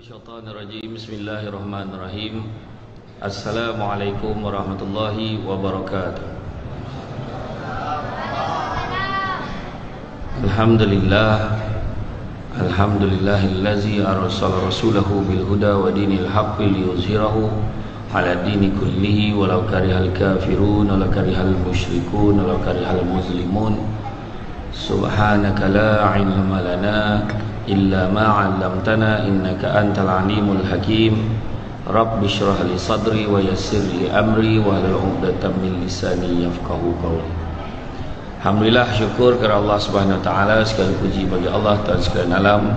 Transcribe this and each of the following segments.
Minasyaitonirrajim. Bismillahirrahmanirrahim. Assalamualaikum warahmatullahi wabarakatuh. Alhamdulillah. Alhamdulillahillazi arsala rasulahu bil huda wa dinil haqqi liyuzhirahu ala dini kullihi walau karihal kafirun walau karihal musyrikun walau karihal muslimun. Subhanaka la ilma lana illa ma 'allamtana innaka antal alimul hakim. Rabbi shrah li sadri wa yassir li amri wa hlul 'uqdatam min lisani yafqahu qawli. Alhamdulillah, syukur kepada Allah Subhanahu wa taala, segala puji bagi Allah Tuhan sekalian alam.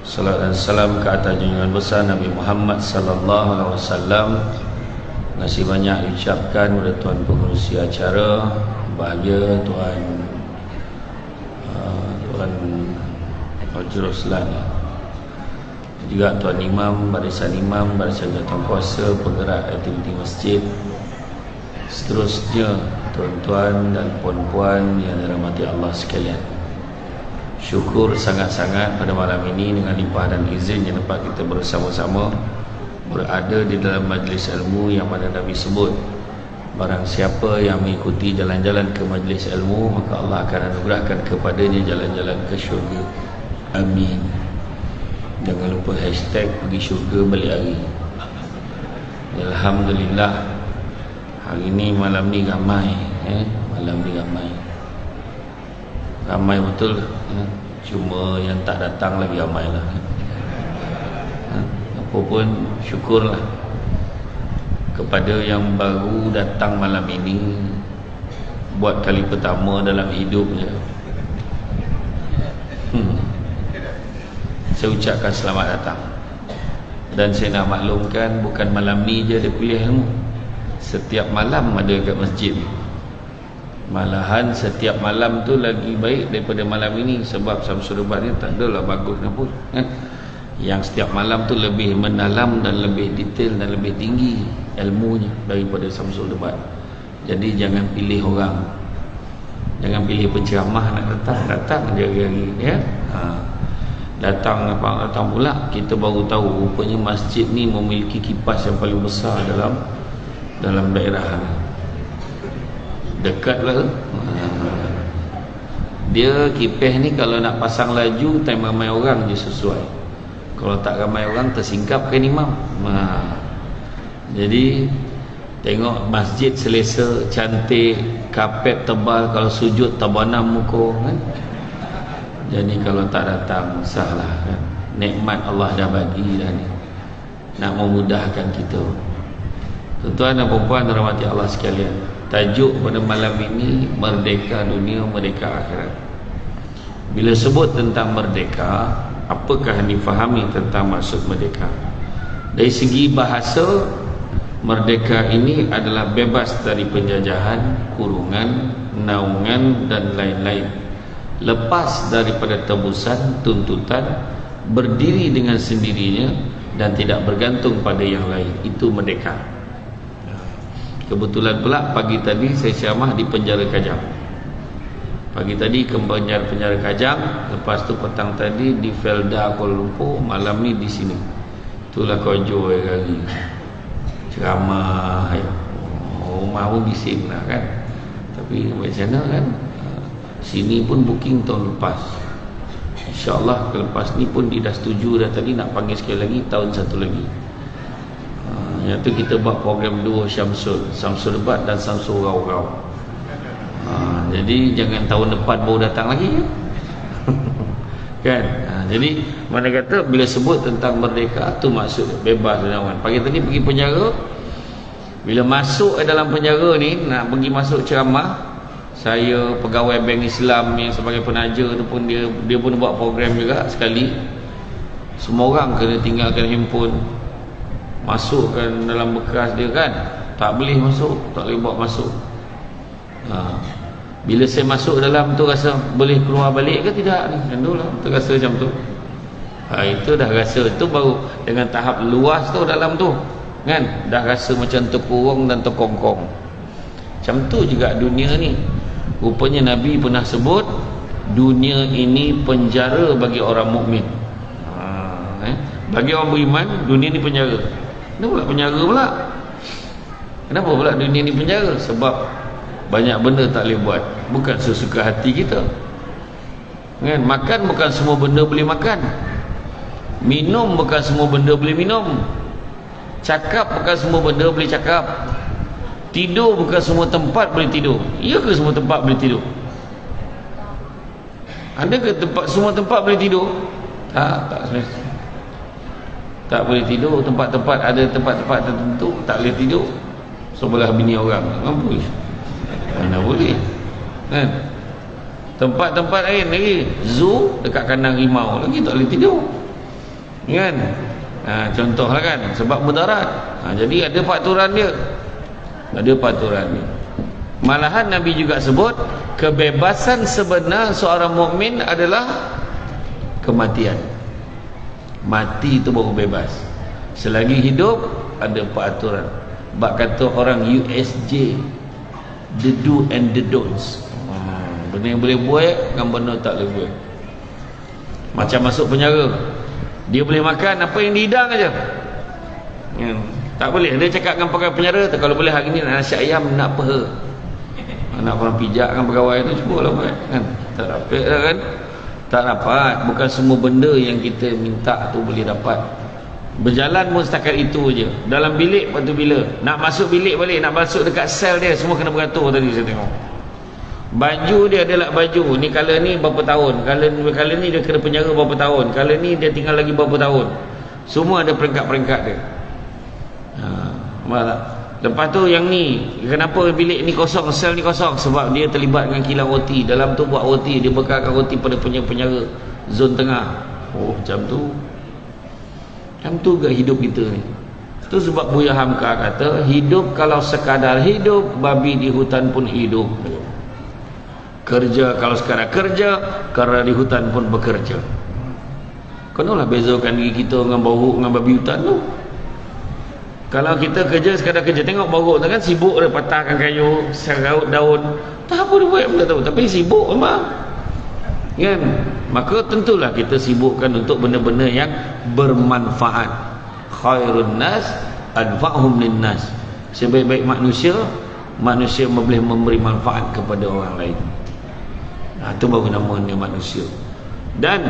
Salat dan salam ke atas junjungan besar Nabi Muhammad sallallahu alaihi wasallam. Masih banyak diucapkan kepada tuan pengerusi acara, bahagia Tuan Fajrul juga Tuan Imam, barisan jawatan kuasa, penggerak aktiviti masjid, seterusnya tuan-tuan dan puan-puan yang dirahmati Allah sekalian. Syukur sangat-sangat pada malam ini dengan limpah dan izin yang dapat kita bersama-sama berada di dalam majlis ilmu yang mana Nabi sebut, barang siapa yang mengikuti jalan-jalan ke majlis ilmu, maka Allah akan anugerahkan kepadanya jalan-jalan ke syurga. Amin. Jangan lupa hashtag pergi syurga balik hari. Alhamdulillah, hari ni malam ni ramai, malam ni ramai betul, cuma yang tak datang lagi ramai lah. Apa pun syukurlah kepada yang baru datang malam ini buat kali pertama dalam hidupnya. Saya ucapkan selamat datang. Dan saya nak maklumkan, bukan malam ni je ada kuliah ilmu, setiap malam ada kat masjid. Malahan setiap malam tu lagi baik daripada malam ini, sebab Samsul Debat ni tak adalah bagus pun, Yang setiap malam tu lebih mendalam dan lebih detail dan lebih tinggi ilmunya daripada Samsul Debat. Jadi jangan pilih orang, jangan pilih penceramah nak datang je hari-hari, datang pula kita baru tahu rupanya masjid ni memiliki kipas yang paling besar dalam daerah ni. Dekat lah. Dia kipas ni kalau nak pasang laju time ramai orang je sesuai. Kalau tak ramai orang tersingkap kan imam. Jadi tengok masjid selesa, cantik, kapet tebal, kalau sujud tabanam muka kan. Jadi kalau tak datang salah kan. Nikmat Allah dah bagi dah ni, nak memudahkan kita. Tuan-tuan dan puan-puan dirahmati Allah sekalian, tajuk pada malam ini merdeka dunia, merdeka akhirat. Bila sebut tentang merdeka, apakah yang difahami tentang maksud merdeka? Dari segi bahasa, merdeka ini adalah bebas dari penjajahan, kurungan, naungan dan lain-lain, lepas daripada tebusan, tuntutan, berdiri dengan sendirinya dan tidak bergantung pada yang lain. Itu merdeka. Kebetulan pula pagi tadi saya ceramah di penjara Kajang. Pagi tadi ke penjara Kajang, lepas tu petang tadi di Felda Kuala Lumpur, malam ni di sini. Itulah kojo hari ceramah. Rumah pun bising lah kan, tapi macam mana kan, sini pun booking tahun lepas. InsyaAllah lepas ni pun dia dah setuju dah, tadi nak panggil sekali lagi tahun satu lagi. Yang tu kita buat program dua Samsul Debat dan Samsul Rau-Rau. Jadi jangan tahun depan baru datang lagi kan. Jadi mana kata bila sebut tentang merdeka tu maksud bebas dan naungan. Pagi tadi pergi penjara, bila masuk dalam penjara ni, nak pergi masuk ceramah, saya pegawai Bank Islam yang sebagai penaja tu pun dia pun buat program juga sekali. Semua orang kena tinggalkan handphone, masukkan dalam bekas dia kan. Tak boleh masuk, tak boleh bawa masuk. Bila saya masuk dalam tu rasa boleh keluar balik ke tidak ni? Tentulah terasa macam tu. Itu dah rasa tu baru dengan tahap luas tu dalam tu kan. Dah rasa macam terkurung dan terkongkong. Macam tu juga dunia ni. Rupanya Nabi pernah sebut dunia ini penjara bagi orang mukmin. Bagi orang beriman, dunia ni penjara. Kenapa pula penjara pula? Kenapa pula dunia ni penjara? Sebab banyak benda tak boleh buat, bukan sesuka hati kita kan? Makan bukan semua benda boleh makan, minum bukan semua benda boleh minum, cakap bukan semua benda boleh cakap, tidur bukan semua tempat boleh tidur. Ya ke semua tempat boleh tidur? Ada ke semua tempat boleh tidur? Tak semestinya. Tak boleh tidur. Tempat-tempat, ada tempat-tempat tertentu tak boleh tidur. Sebelah bini orang, mampus. Mana boleh kan? Tempat-tempat lain lagi, zoo dekat kandang rimau lagi tak boleh tidur kan? Contohlah kan, sebab mudarat. Jadi ada peraturan dia, ada peraturan dia. Malahan Nabi juga sebut kebebasan sebenar seorang mukmin adalah kematian. Mati itu baru bebas. Selagi hidup ada peraturan. Bak kata orang USJ, the do and the don'ts. Benda yang boleh buat dengan benda tak boleh buat. Macam masuk penjara, dia boleh makan apa yang dihidang aja. Tak boleh dia cakap dengan pegawai penjara, kalau boleh hari ni nak nasi ayam, nak peha, nak orang pijak dengan pegawai tu, cubalah buat kan. Tak dapat kan? Tak dapat. Bukan semua benda yang kita minta tu boleh dapat. Berjalan pun setakat itu je. Dalam bilik lepas tu bila nak masuk bilik balik, nak masuk dekat sel dia, semua kena beratur tadi saya tengok. Baju dia adalah baju ni, kala ni berapa tahun, kala ni dia kena penjara berapa tahun, kala ni dia tinggal lagi berapa tahun. Semua ada peringkat-peringkat dia. Tak? Lepas tu yang ni, kenapa bilik ni kosong, sel ni kosong? Sebab dia terlibat dengan kilang roti. Dalam tu buat roti, dia bekalkan roti pada penjara zon tengah. Oh macam tu. Macam tu ke hidup kita ni? Itu sebab Buya Hamka kata, hidup kalau sekadar hidup, babi di hutan pun hidup. Kerja kalau sekadar kerja, kera di hutan pun bekerja. Kenalah bezakan diri kita dengan bau dengan babi hutan tu. Kalau kita kerja sekadar kerja, tengok bau tu kan sibuk dia patahkan kayu, serut daun, tak apa dia buat benda tu, tapi sibuk memang kan. Maka tentulah kita sibukkan untuk benda-benda yang bermanfaat. Khairun nas anfa'hum linnas. Sebaik-baik manusia, manusia boleh memberi manfaat kepada orang lain. Itu baru namanya manusia. Dan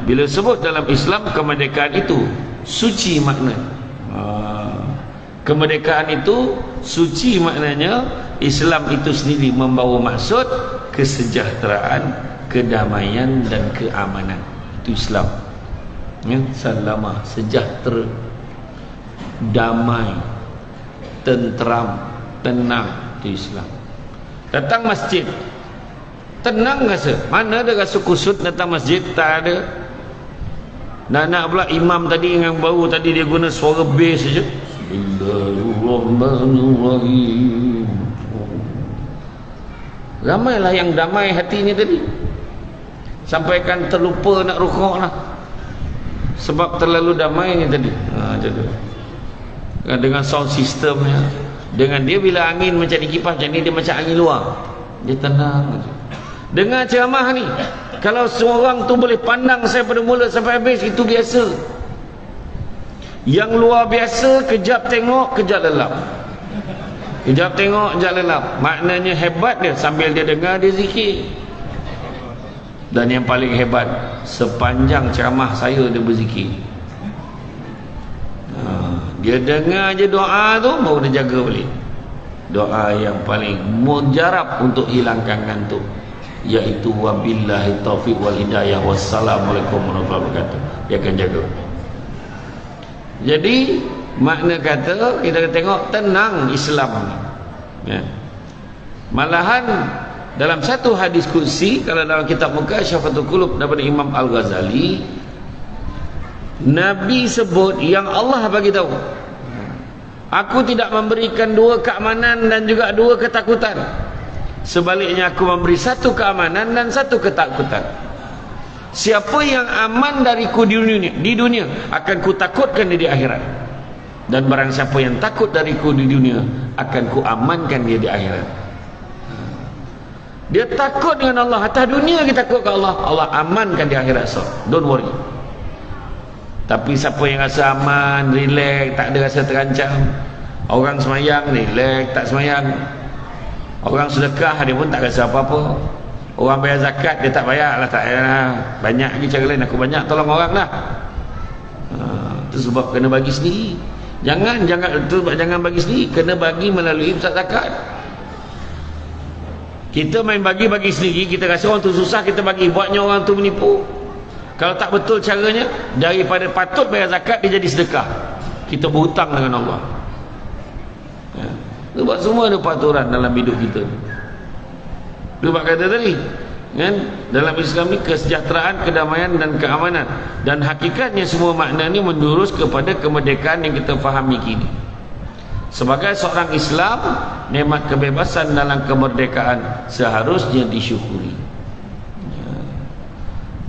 bila sebut dalam Islam kemerdekaan itu suci makna. Kemerdekaan itu suci maknanya Islam itu sendiri membawa maksud kesejahteraan, kedamaian dan keamanan. Itu Islam ya, salamah, sejahtera, damai, tentram, tenang. Itu Islam. Datang masjid tenang rasa, mana ada rasa kusut datang masjid? Tak ada. Nak pula imam tadi yang baru tadi dia guna suara bass saja. Bismillahirrahmanirrahim. Ramailah yang damai hatinya tadi, sampaikan terlupa nak rukuk lah, sebab terlalu damainya tadi. Dengan sound systemnya, dengan dia bila angin macam di kipas macam ni, dia macam angin luar, dia tenang. Dengar ceramah ni, kalau seorang tu boleh pandang saya pada mula sampai habis, itu biasa. Yang luar biasa, kejap tengok, kejap lelap. Kejap tengok, kejap lelap. Maknanya hebat dia, sambil dia dengar, dia zikir. Dan yang paling hebat, sepanjang ceramah saya dia berzikir. Dia dengar je doa tu, baru dia jaga balik. Doa yang paling mujarab untuk hilangkan ngantuk, iaitu wabillahi taufiq wal hidayah wassalamualaikum warahmatullahi wabarakatuh. Dia akan jaga. Jadi makna kata kita tengok tenang Islam ya. Malahan dalam satu hadis kursi, kalau dalam kitab Muka Syafatul Qulub daripada Imam Al-Ghazali, Nabi sebut yang Allah bagi tahu, aku tidak memberikan dua keamanan dan juga dua ketakutan, sebaliknya aku memberi satu keamanan dan satu ketakutan. Siapa yang aman dariku di dunia akan ku takutkan dia di akhirat, dan barang siapa yang takut dariku di dunia akan ku amankan dia di akhirat. Dia takut dengan Allah atas dunia, kita takut ke Allah, Allah amankan di akhirat. So don't worry. Tapi siapa yang rasa aman, relax, tak ada rasa terancam. Orang semayang, relax, tak semayang. Orang sedekah, dia pun tak rasa apa-apa. Orang bayar zakat, dia tak bayar lah, tak payah. Banyak lagi cara lain, aku banyak tolong orang lah. Itu sebab kena bagi sendiri. Jangan bagi sendiri, kena bagi melalui pusat zakat. Kita main bagi sendiri, kita rasa orang tu susah, kita bagi, buatnya orang tu menipu. Kalau tak betul caranya, daripada patut bayar zakat, dia jadi sedekah. Kita berhutang dengan Allah. Sebab semua ada peraturan dalam hidup kita. Sebab kata tadi, kan, dalam Islam ni kesejahteraan, kedamaian dan keamanan, dan hakikatnya semua makna ni menjurus kepada kemerdekaan yang kita fahami kini. Sebagai seorang Islam, nikmat kebebasan dalam kemerdekaan seharusnya disyukuri.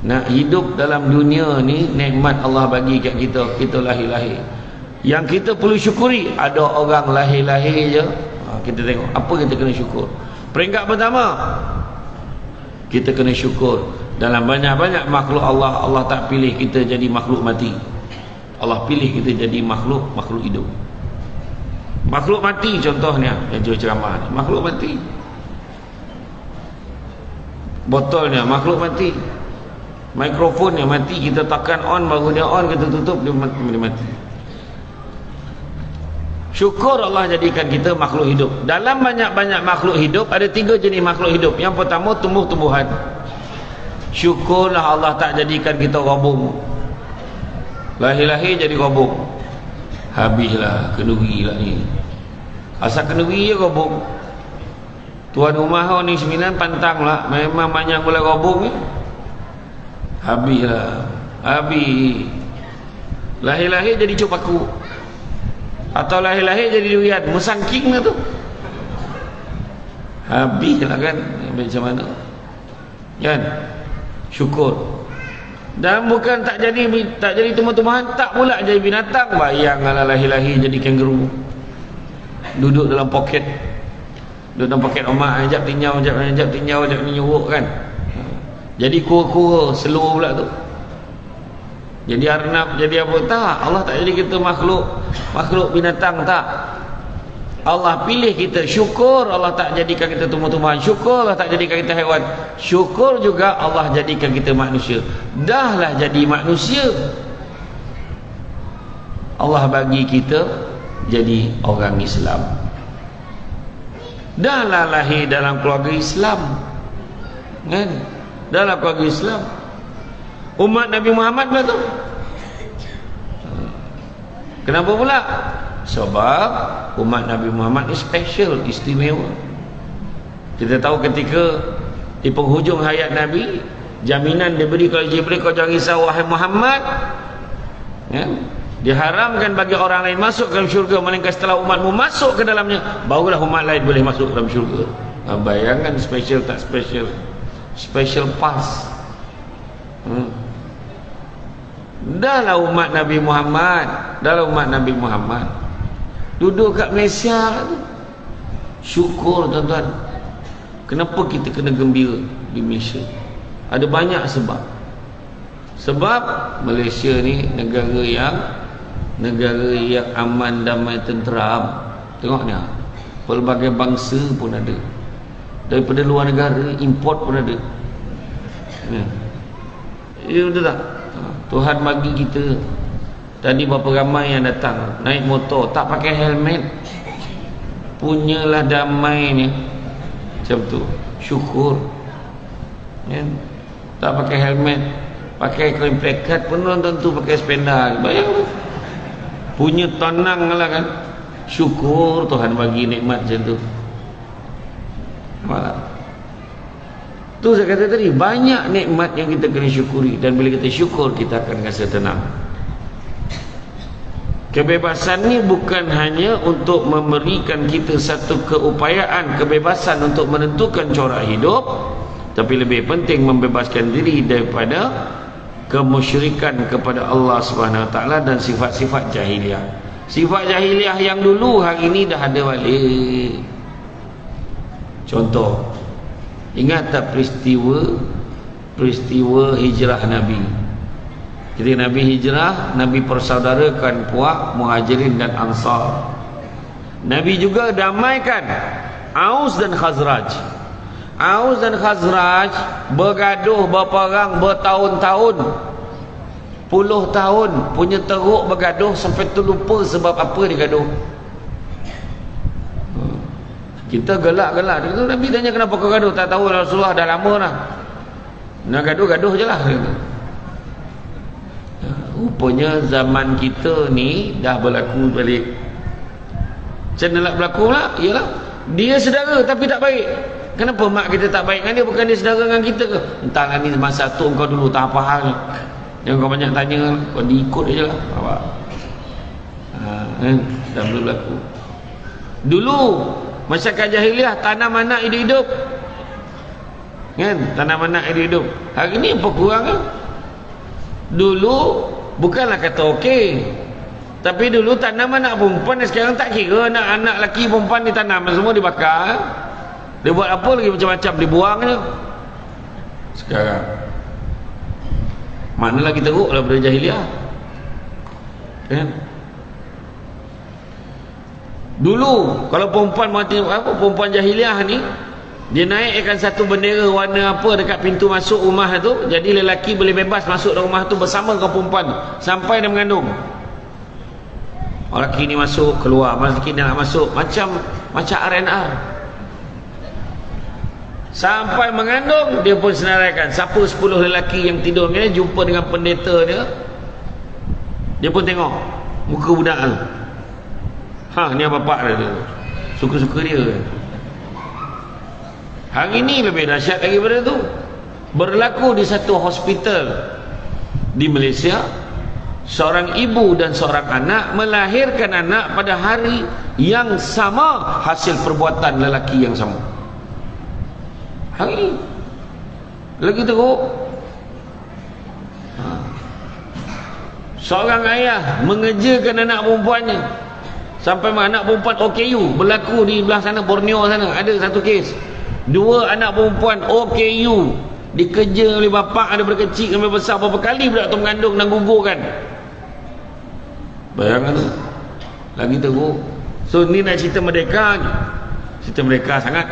Nak hidup dalam dunia ni, nikmat Allah bagi kat kita, kita lahir-lahir. Yang kita perlu syukuri, ada orang lahir-lahir je, kita tengok apa kita kena syukur. Peringkat pertama, kita kena syukur dalam banyak-banyak makhluk Allah, Allah tak pilih kita jadi makhluk mati. Allah pilih kita jadi makhluk hidup. Makhluk mati contohnya yang ceramah ni, makhluk mati. Botolnya makhluk mati. Mikrofonnya mati, kita tekan on baru dia on, kita tutup dia mati. Syukur Allah jadikan kita makhluk hidup. Dalam banyak-banyak makhluk hidup, ada 3 jenis makhluk hidup. Yang pertama, tumbuh-tumbuhan. Syukurlah Allah tak jadikan kita robong. Lahir-lahir jadi robong. Habislah, kenduri lah ni. Asal kenduri je robong. Tuan rumah ni 9 pantang lah, memang banyak mulai robong ni. Habislah, habis. Lahir-lahir jadi cupaku, atau lahir-lahir jadi durian, mesangking lah tu. Habislah kan, macam mana kan? Syukur. Dan bukan tak jadi tumbuh-tumbuhan, tak pula jadi binatang. Bayanglah lahir-lahir jadi kangaroo, duduk dalam poket, duduk dalam poket omak, ajak tinyau, ajak nyuruk kan. Jadi kura-kura, selur pula tu. Jadi arnab, jadi apa? Tak, Allah tak jadi kita makhluk binatang, tak. Allah pilih kita. Syukur Allah tak jadikan kita tumbuh-tumbuhan. Syukur Allah tak jadikan kita haiwan. Syukur juga Allah jadikan kita manusia. Dahlah jadi manusia, Allah bagi kita jadi orang Islam. Dahlah lahir dalam keluarga Islam, kan? Dalam keluarga Islam, umat Nabi Muhammad pula tu. Kenapa pula? Sebab umat Nabi Muhammad ni special, istimewa. Kita tahu ketika di penghujung hayat Nabi, jaminan diberi kepada Jibril, kau jangan risau wahai Muhammad, ya? Diharamkan bagi orang lain masuk ke dalam syurga, melainkan setelah umatmu masuk ke dalamnya, barulah umat lain boleh masuk ke dalam syurga. Bayangkan special tak special? Special pass. Dahlah umat Nabi Muhammad, duduk kat Malaysia tu. Syukur tuan-tuan. Kenapa kita kena gembira di Malaysia? Ada banyak sebab. Sebab Malaysia ni negara yang aman, damai, tenteram. Tengok ni, pelbagai bangsa pun ada. Daripada luar negara, import pun ada. Ya, betul tak? Tuhan bagi kita. Tadi berapa ramai yang datang naik motor, tak pakai helmet. Punyalah damainya. Macam tu. Syukur, ya? Tak pakai helmet, pakai kain plekat pun belum tentu pakai sepeda. Bayang, punya tenang lah kan. Syukur Tuhan bagi nikmat macam tu. Malah tu saya kata tadi, banyak nikmat yang kita kena syukuri. Dan bila kita syukur, kita akan rasa tenang. Kebebasan ni bukan hanya untuk memberikan kita satu keupayaan, kebebasan untuk menentukan corak hidup, tapi lebih penting membebaskan diri daripada kemusyrikan kepada Allah Subhanahu Wa Taala dan sifat-sifat jahiliah. Sifat jahiliah yang dulu hari ini dah ada balik. Contoh, ingat tak peristiwa hijrah Nabi? Ketika Nabi hijrah, Nabi persaudarakan puak Muhajirin dan Ansar. Nabi juga damaikan Aus dan Khazraj. Aus dan Khazraj bergaduh berperang bertahun-tahun, puluh tahun, punya teruk bergaduh sampai terlupa sebab apa dia gaduh. Kita gelak-gelak. Itu Nabi tanya kenapa kau gaduh? Tak tahu Rasulullah, dah lama dah. Nak gaduh-gaduh je lah. Rupanya zaman kita ni dah berlaku balik. Macam mana nak berlaku lah? Ialah dia saudara tapi tak baik. Kenapa mak kita tak baik dengan dia? Bukan dia saudara dengan kita ke? Entahlah ni masa tu kau dulu tak apa hal. Jangan kau banyak tanya, kau diikut je lah. Dah belum berlaku. Dulu masyarakat jahiliah tanam anak hidup-hidup, kan? Tanam anak hidup-hidup. Hari ni apa kurang kan? Dulu bukanlah kata okey, tapi dulu tanam anak perempuan, sekarang tak kira anak lelaki perempuan ditanam, semua dibakar. Dia buat apa lagi macam-macam, dibuang je. Sekarang mana lagi teruk daripada jahiliah, kan? Dulu kalau perempuan mati apa, perempuan jahiliah ni dia naikkan satu bendera warna apa dekat pintu masuk rumah tu, jadi lelaki boleh bebas masuk dalam rumah tu bersama dengan perempuan sampai dia mengandung. Orang lelaki ni masuk keluar, lelaki ni nak masuk, macam RNR. Sampai mengandung dia pun senaraikan siapa 10 lelaki yang tidur ni jumpa dengan pendeta dia pun tengok muka budak tu. Ni bapak dia, suka-suka dia. Hari ni lebih dahsyat daripada tu. Berlaku di satu hospital di Malaysia, seorang ibu dan seorang anak melahirkan anak pada hari yang sama, hasil perbuatan lelaki yang sama. Hari ni lagi teruk. Seorang ayah mengejarkan anak perempuannya sampai anak perempuan OKU. Berlaku di belah sana, Borneo sana, ada satu kes. 2 anak perempuan OKU dikejar oleh bapak daripada kecil sampai besar. Berapa kali budak tu mengandung dan gugurkan. Bayangkan tu, lagi teruk. So ni nak cerita merdeka, cerita merdeka sangat.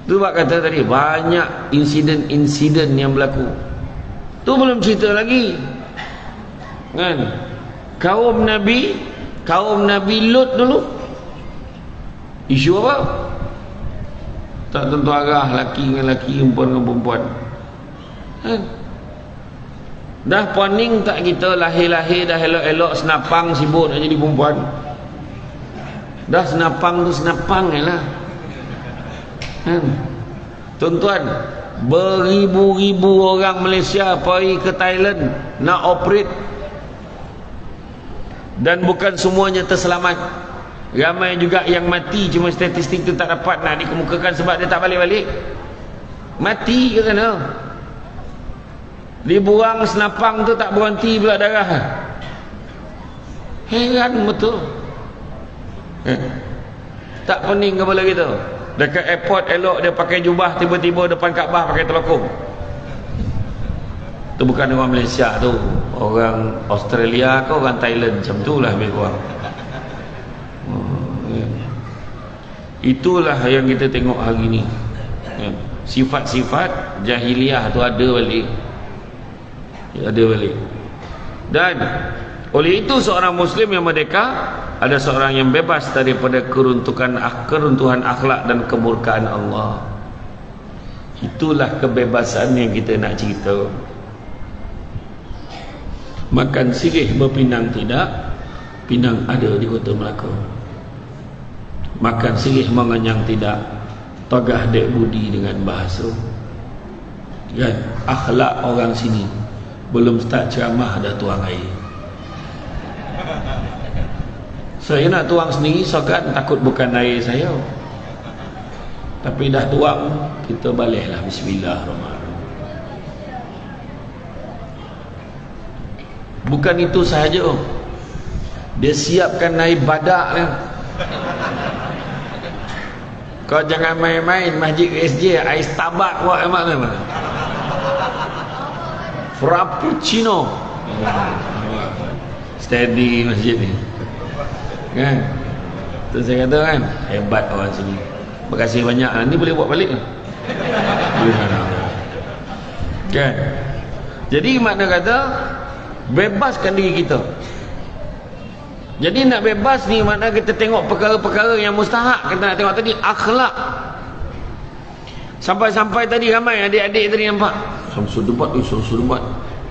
Tu sebab kata tadi banyak insiden-insiden yang berlaku. Tu belum cerita lagi, kan? Kaum Nabi Lut dulu isu apa? Tak tentu arah, laki dengan laki, perempuan dengan perempuan, kan? Dah poning tak kita lahir-lahir dah elok-elok senapang sibuk nak jadi perempuan. Dah senapang tu senapang je lah, kan? Tuan-tuan, beribu-ribu orang Malaysia pergi ke Thailand nak operate dan bukan semuanya terselamat. Ramai juga yang mati, cuma statistik tu tak dapat nak dikemukakan sebab dia tak balik-balik. Mati ke sana, dibuang senapang tu tak berhenti pula darah. Heran betul. Tak pening kepala kita. Dekat airport elok dia pakai jubah, tiba-tiba depan Kaabah pakai telekung. Tu bukan orang Malaysia tu, orang Australia ke orang Thailand, macam tu lah lebih kurang. Itulah yang kita tengok hari ni. Sifat-sifat jahiliah tu ada balik. Dan oleh itu seorang Muslim yang merdeka ada seorang yang bebas daripada keruntuhan akhlak dan kemurkaan Allah. Itulah kebebasan yang kita nak cerita. Makan sirih berpinang tidak, pinang ada di Kota Melaka. Makan sirih mengenyang tidak, tagah dek budi dengan bahasa. Kan? Akhlak orang sini belum start ceramah dah tuang air. Saya nak tuang sendiri, sokat takut bukan air saya, tapi dah tuang, kita baliklah. Bismillahirrahmanirrahim. Bukan itu sahaja, dia siapkan air badak ni. Kau jangan main-main masjid SJ, air Starbucks buat mana. Frappuccino. Steady masjid ni kan. Tu saya kata kan, hebat orang sini. Terima kasih banyak. Nanti boleh buat balik ke? Boleh kan. Jadi makna kata bebaskan diri kita. Jadi nak bebas ni makna kita tengok perkara-perkara yang mustahak. Kita nak tengok tadi akhlak. Sampai-sampai tadi ramai adik-adik tadi nampak Samsul Debat, Samsul Debat.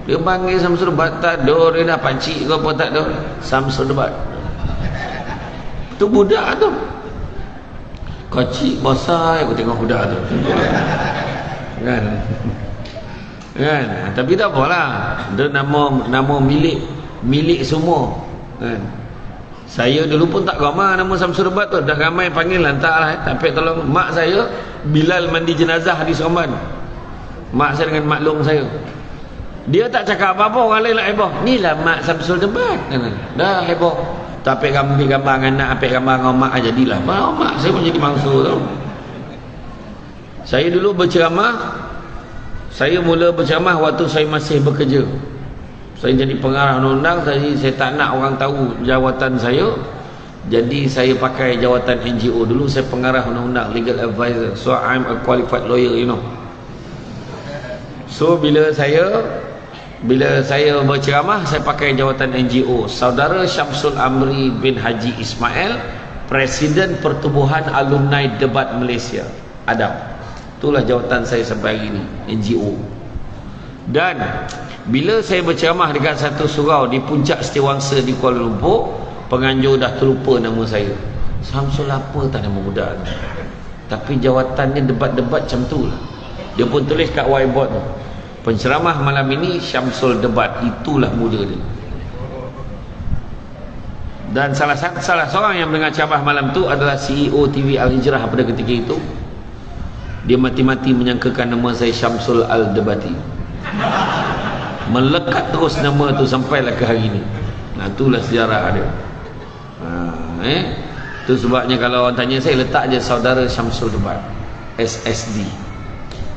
Dia panggil Samsul Debat, tak ada dia dah pakcik ke apa tak ada. Samsul Debat tu budak tu. Kacik basah aku tengok budak tu kan. Kan? Tapi tak apalah. Dia nama milik semua kan. Saya dulu pun tak ramai nama Samsul Debat tu. Dah ramai panggil lantaklah. Tapi tolong mak saya Bilal mandi jenazah di Seremban. Mak saya dengan mak long saya. Dia tak cakap apa-apa, orang lain lah heboh. Ni lah mak Samsul Debat. Dah heboh. Tapi ambil gambar dengan anak, ambil gambar dengan mak jadilah. Mak saya pun jadi mangsa tau. Saya dulu berceramah. Saya mula berceramah waktu saya masih bekerja. Saya jadi pengarah undang-undang. Saya tak nak orang tahu jawatan saya. Jadi saya pakai jawatan NGO. Dulu saya pengarah undang-undang, legal advisor. So I'm a qualified lawyer, you know. So bila saya berceramah, saya pakai jawatan NGO. Saudara Syamsul Amri bin Haji Ismail, Presiden Pertubuhan Alumni Debat Malaysia, ADAM. Itulah jawatan saya sampai hari ini, NGO. Dan bila saya berceramah dekat satu surau di puncak Setiawangsa di Kuala Lumpur, penganjur dah terlupa nama saya. Samsul apa tak nama budak ni. Tapi jawatannya debat-debat macam tu lah. Dia pun tulis kat whiteboard tu, penceramah malam ini Syamsul Debat. Itulah muda dia. Dan salah seorang yang mendengar ceramah malam tu adalah CEO TV Al-Hijrah pada ketika itu. Dia mati-mati menyangkakan nama saya Syamsul Al-Debati. Melekat terus nama tu sampailah ke hari ini. Nah, itulah sejarah dia. Itu sebabnya kalau orang tanya saya, letak je Saudara Syamsul Debat, SSD.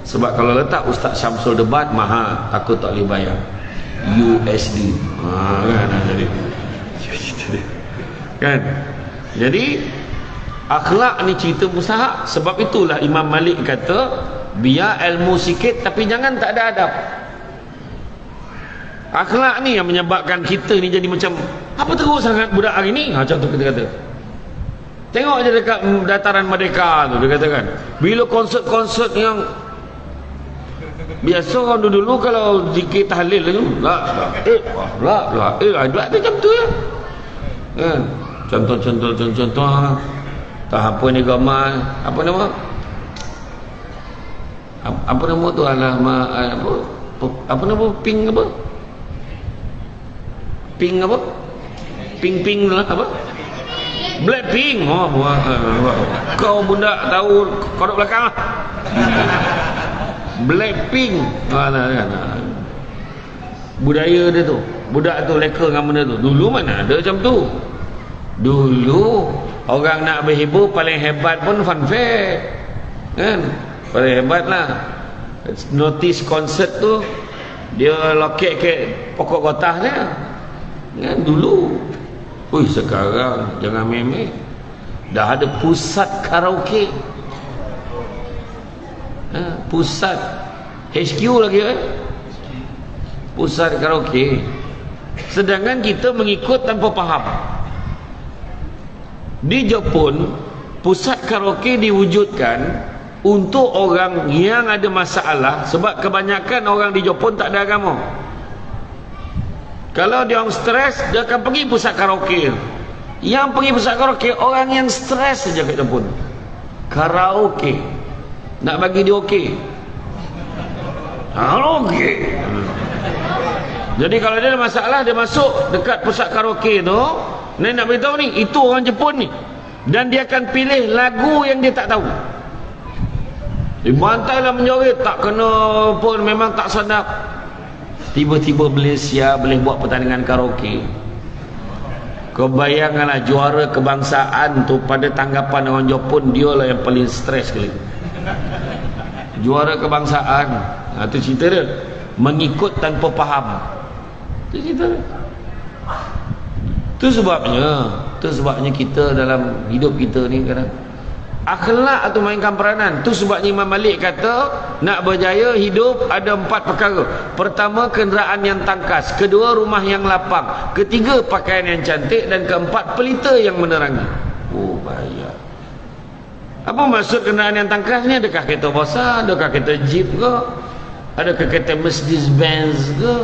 Sebab kalau letak Ustaz Syamsul Debat, mahal, takut tak boleh bayar. USD. Kan? Jadi akhlak ni cerita mustahak. Sebab itulah Imam Malik kata, biar ilmu sikit tapi jangan tak ada adab. Akhlak ni yang menyebabkan kita ni jadi macam apa teruk sangat budak hari ni. Macam tu kita kata. Tengok je dekat dataran Merdeka tu, dia katakan, bila konsert-konsert yang biasa orang dulu kalau zikir tahlil tu, ada macam tu ya. Kan? Contoh tak apa ni gambar, apa nama? Apa nama tu apa nama pink apa? Pink apa? Pink lah apa? Blackpink. Kau budak tahu kodok belakang lah. Blackpink. Budaya dia tu, budak tu leka dengan benda tu. Dulu mana ada macam tu. Dulu orang nak berhibur paling hebat pun fanfare kan, paling hebat lah. Notis konsert tu dia loket ke pokok gotah dia kan dulu. Sekarang jangan meme, dah ada pusat karaoke, pusat HQ lagi pusat karaoke. Sedangkan kita mengikut tanpa faham. Di Jepun, pusat karaoke diwujudkan untuk orang yang ada masalah. Sebab kebanyakan orang di Jepun tak ada agama. Kalau dia orang stres, dia akan pergi pusat karaoke. Yang pergi pusat karaoke orang yang stres saja kat Jepun. Karaoke nak bagi dia okey. Karaoke. Jadi kalau dia ada masalah, dia masuk dekat pusat karaoke tu. Ni nak beritahu ni, itu orang Jepun ni. Dan dia akan pilih lagu yang dia tak tahu. Dibantailah menjoget, tak kena pun, memang tak sedap. Tiba-tiba Malaysia boleh buat pertandingan karaoke. Kau bayangkanlah juara kebangsaan tu, pada tanggapan orang Jepun, dia lah yang paling stres sekali. Juara kebangsaan. Itu cerita dia. mengikut tanpa faham. Itu cerita. Itu sebabnya kita dalam hidup kita ni kadang akhlak atau mainkan peranan. Tu sebabnya Imam Malik kata nak berjaya hidup ada 4 perkara. Pertama, kenderaan yang tangkas. Kedua, rumah yang lapang. Ketiga, pakaian yang cantik. Dan keempat, pelita yang menerangi. Oh, bahaya. Apa maksud kenderaan yang tangkas ni? Adakah kereta besar? Adakah kereta jeep ke? Adakah kereta Mercedes-Benz ke?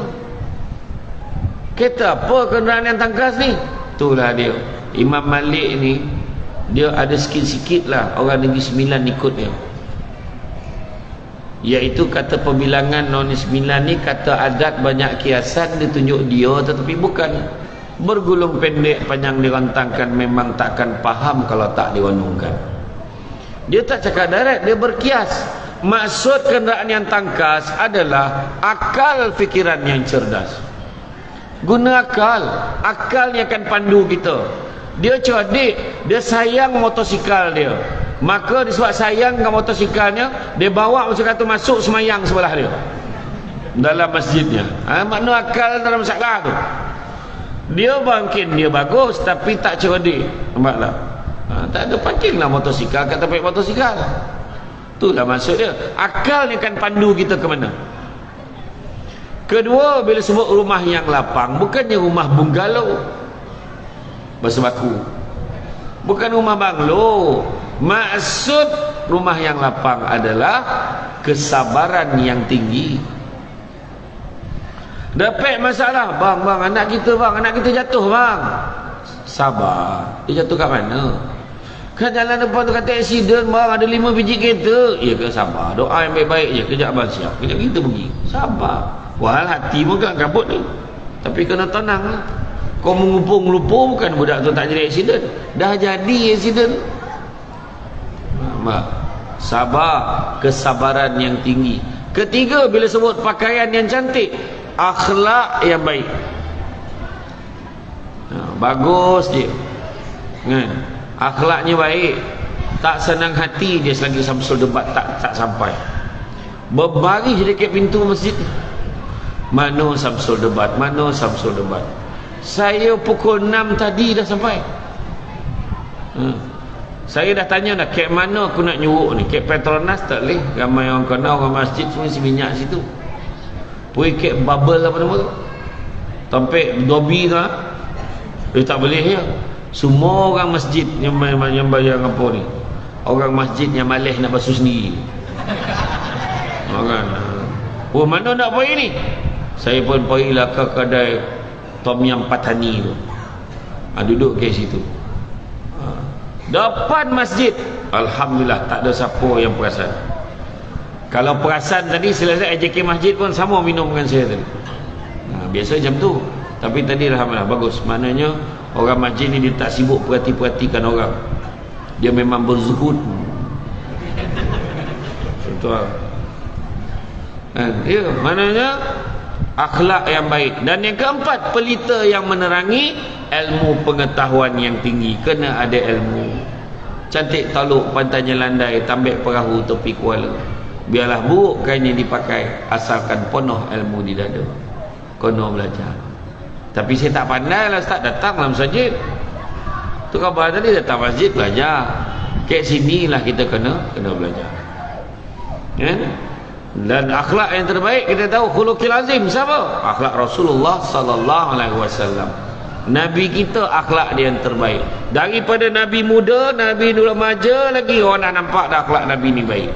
Kereta apa kenderaan yang tangkas ni? Itulah dia. Imam Malik ni dia ada sikit-sikit lah orang Negeri Sembilan ikut dia, iaitu kata pembilangan Negeri Sembilan ni kata adat banyak kiasan ditunjuk dia, tetapi bukan bergulung pendek panjang dirantangkan, memang takkan faham kalau tak diwanungkan. Dia tak cakap direct, dia berkias. Maksud kenderaan yang tangkas adalah akal fikiran yang cerdas. Guna akal. Akal yang akan pandu kita. Dia cerdik, dia sayang motosikal dia. Maka disebab sayang ke motosikalnya, dia bawa motosikal tu masuk semayang sebelah dia dalam masjidnya. Makna akal dalam masalah tu. Dia mungkin dia bagus tapi tak cerdik. Nampaklah. Tak ada pancinglah motosikal kat tempat motosikal. Itulah maksud dia. Akal ni akan pandu kita ke mana. Kedua, bila sebut rumah yang lapang, bukannya rumah bungalow bersebaku, bukan rumah banglo. Maksud rumah yang lapang adalah kesabaran yang tinggi. Dapat masalah, bang anak kita jatuh bang. Sabar. Dia jatuh kat mana? Kan jalan depan tu kata aksiden bang, ada 5 biji kereta. Ya ke, sabar, doa yang baik-baik je. Kejap abang siap, kejap kita pergi. Sabar. Wahal hati pun kan kabut ni, tapi kena tenang lah. Kau mengupung-lupung, bukan budak tu tak jadi aksiden, dah jadi aksiden. Sabar, kesabaran yang tinggi. Ketiga, bila sebut pakaian yang cantik, akhlak yang baik. Bagus dia kan? Akhlaknya baik, tak senang hati dia selagi Samsul Debat tak sampai. Berbaris dekat pintu masjid. Mana Samsul Debat? Mana Samsul Debat? Saya pukul 6 tadi dah sampai. Saya dah tanya dah, kek mana aku nak nyuruk ni? Kek Petronas tak boleh, ramai orang kenal, orang masjid semua isi minyak situ. Pergi kek bubble apa nama tu, tampik dobi tu, tak boleh ya. Semua orang masjid yang bayar apa ni, orang masjid yang malas nak basuh sendiri. Orang mana nak pergi ni? Saya pun pergilah ke kedai Tom Yam Patani tu, duduk ke situ depan masjid. Alhamdulillah tak ada siapa yang perasan. Kalau perasan tadi selesai AJK masjid pun sama minum dengan saya tadi. Biasa macam tu. Tapi tadi alhamdulillah bagus. Maknanya orang masjid ni dia tak sibuk perhatikan orang. Dia memang berzuhud. Betul. Ya, maknanya akhlak yang baik. Dan yang keempat, pelita yang menerangi, ilmu pengetahuan yang tinggi. Kena ada ilmu. Cantik taluk pantainya landai, tambik perahu tepi kuala. Biarlah buruk kain yang dipakai, asalkan penuh ilmu di dada. Kena belajar. Tapi saya tak pandai lah Ustaz, datang dalam masjid. Tu khabar tadi, datang masjid belajar. Kat sinilah kita kena belajar. Ya? Dan akhlak yang terbaik kita tahu khuluqil azim siapa? Akhlak Rasulullah sallallahu alaihi wasallam. Nabi kita akhlak dia yang terbaik. Daripada Nabi muda, Nabi remaja lagi orang dah nampak dah akhlak Nabi ni baik.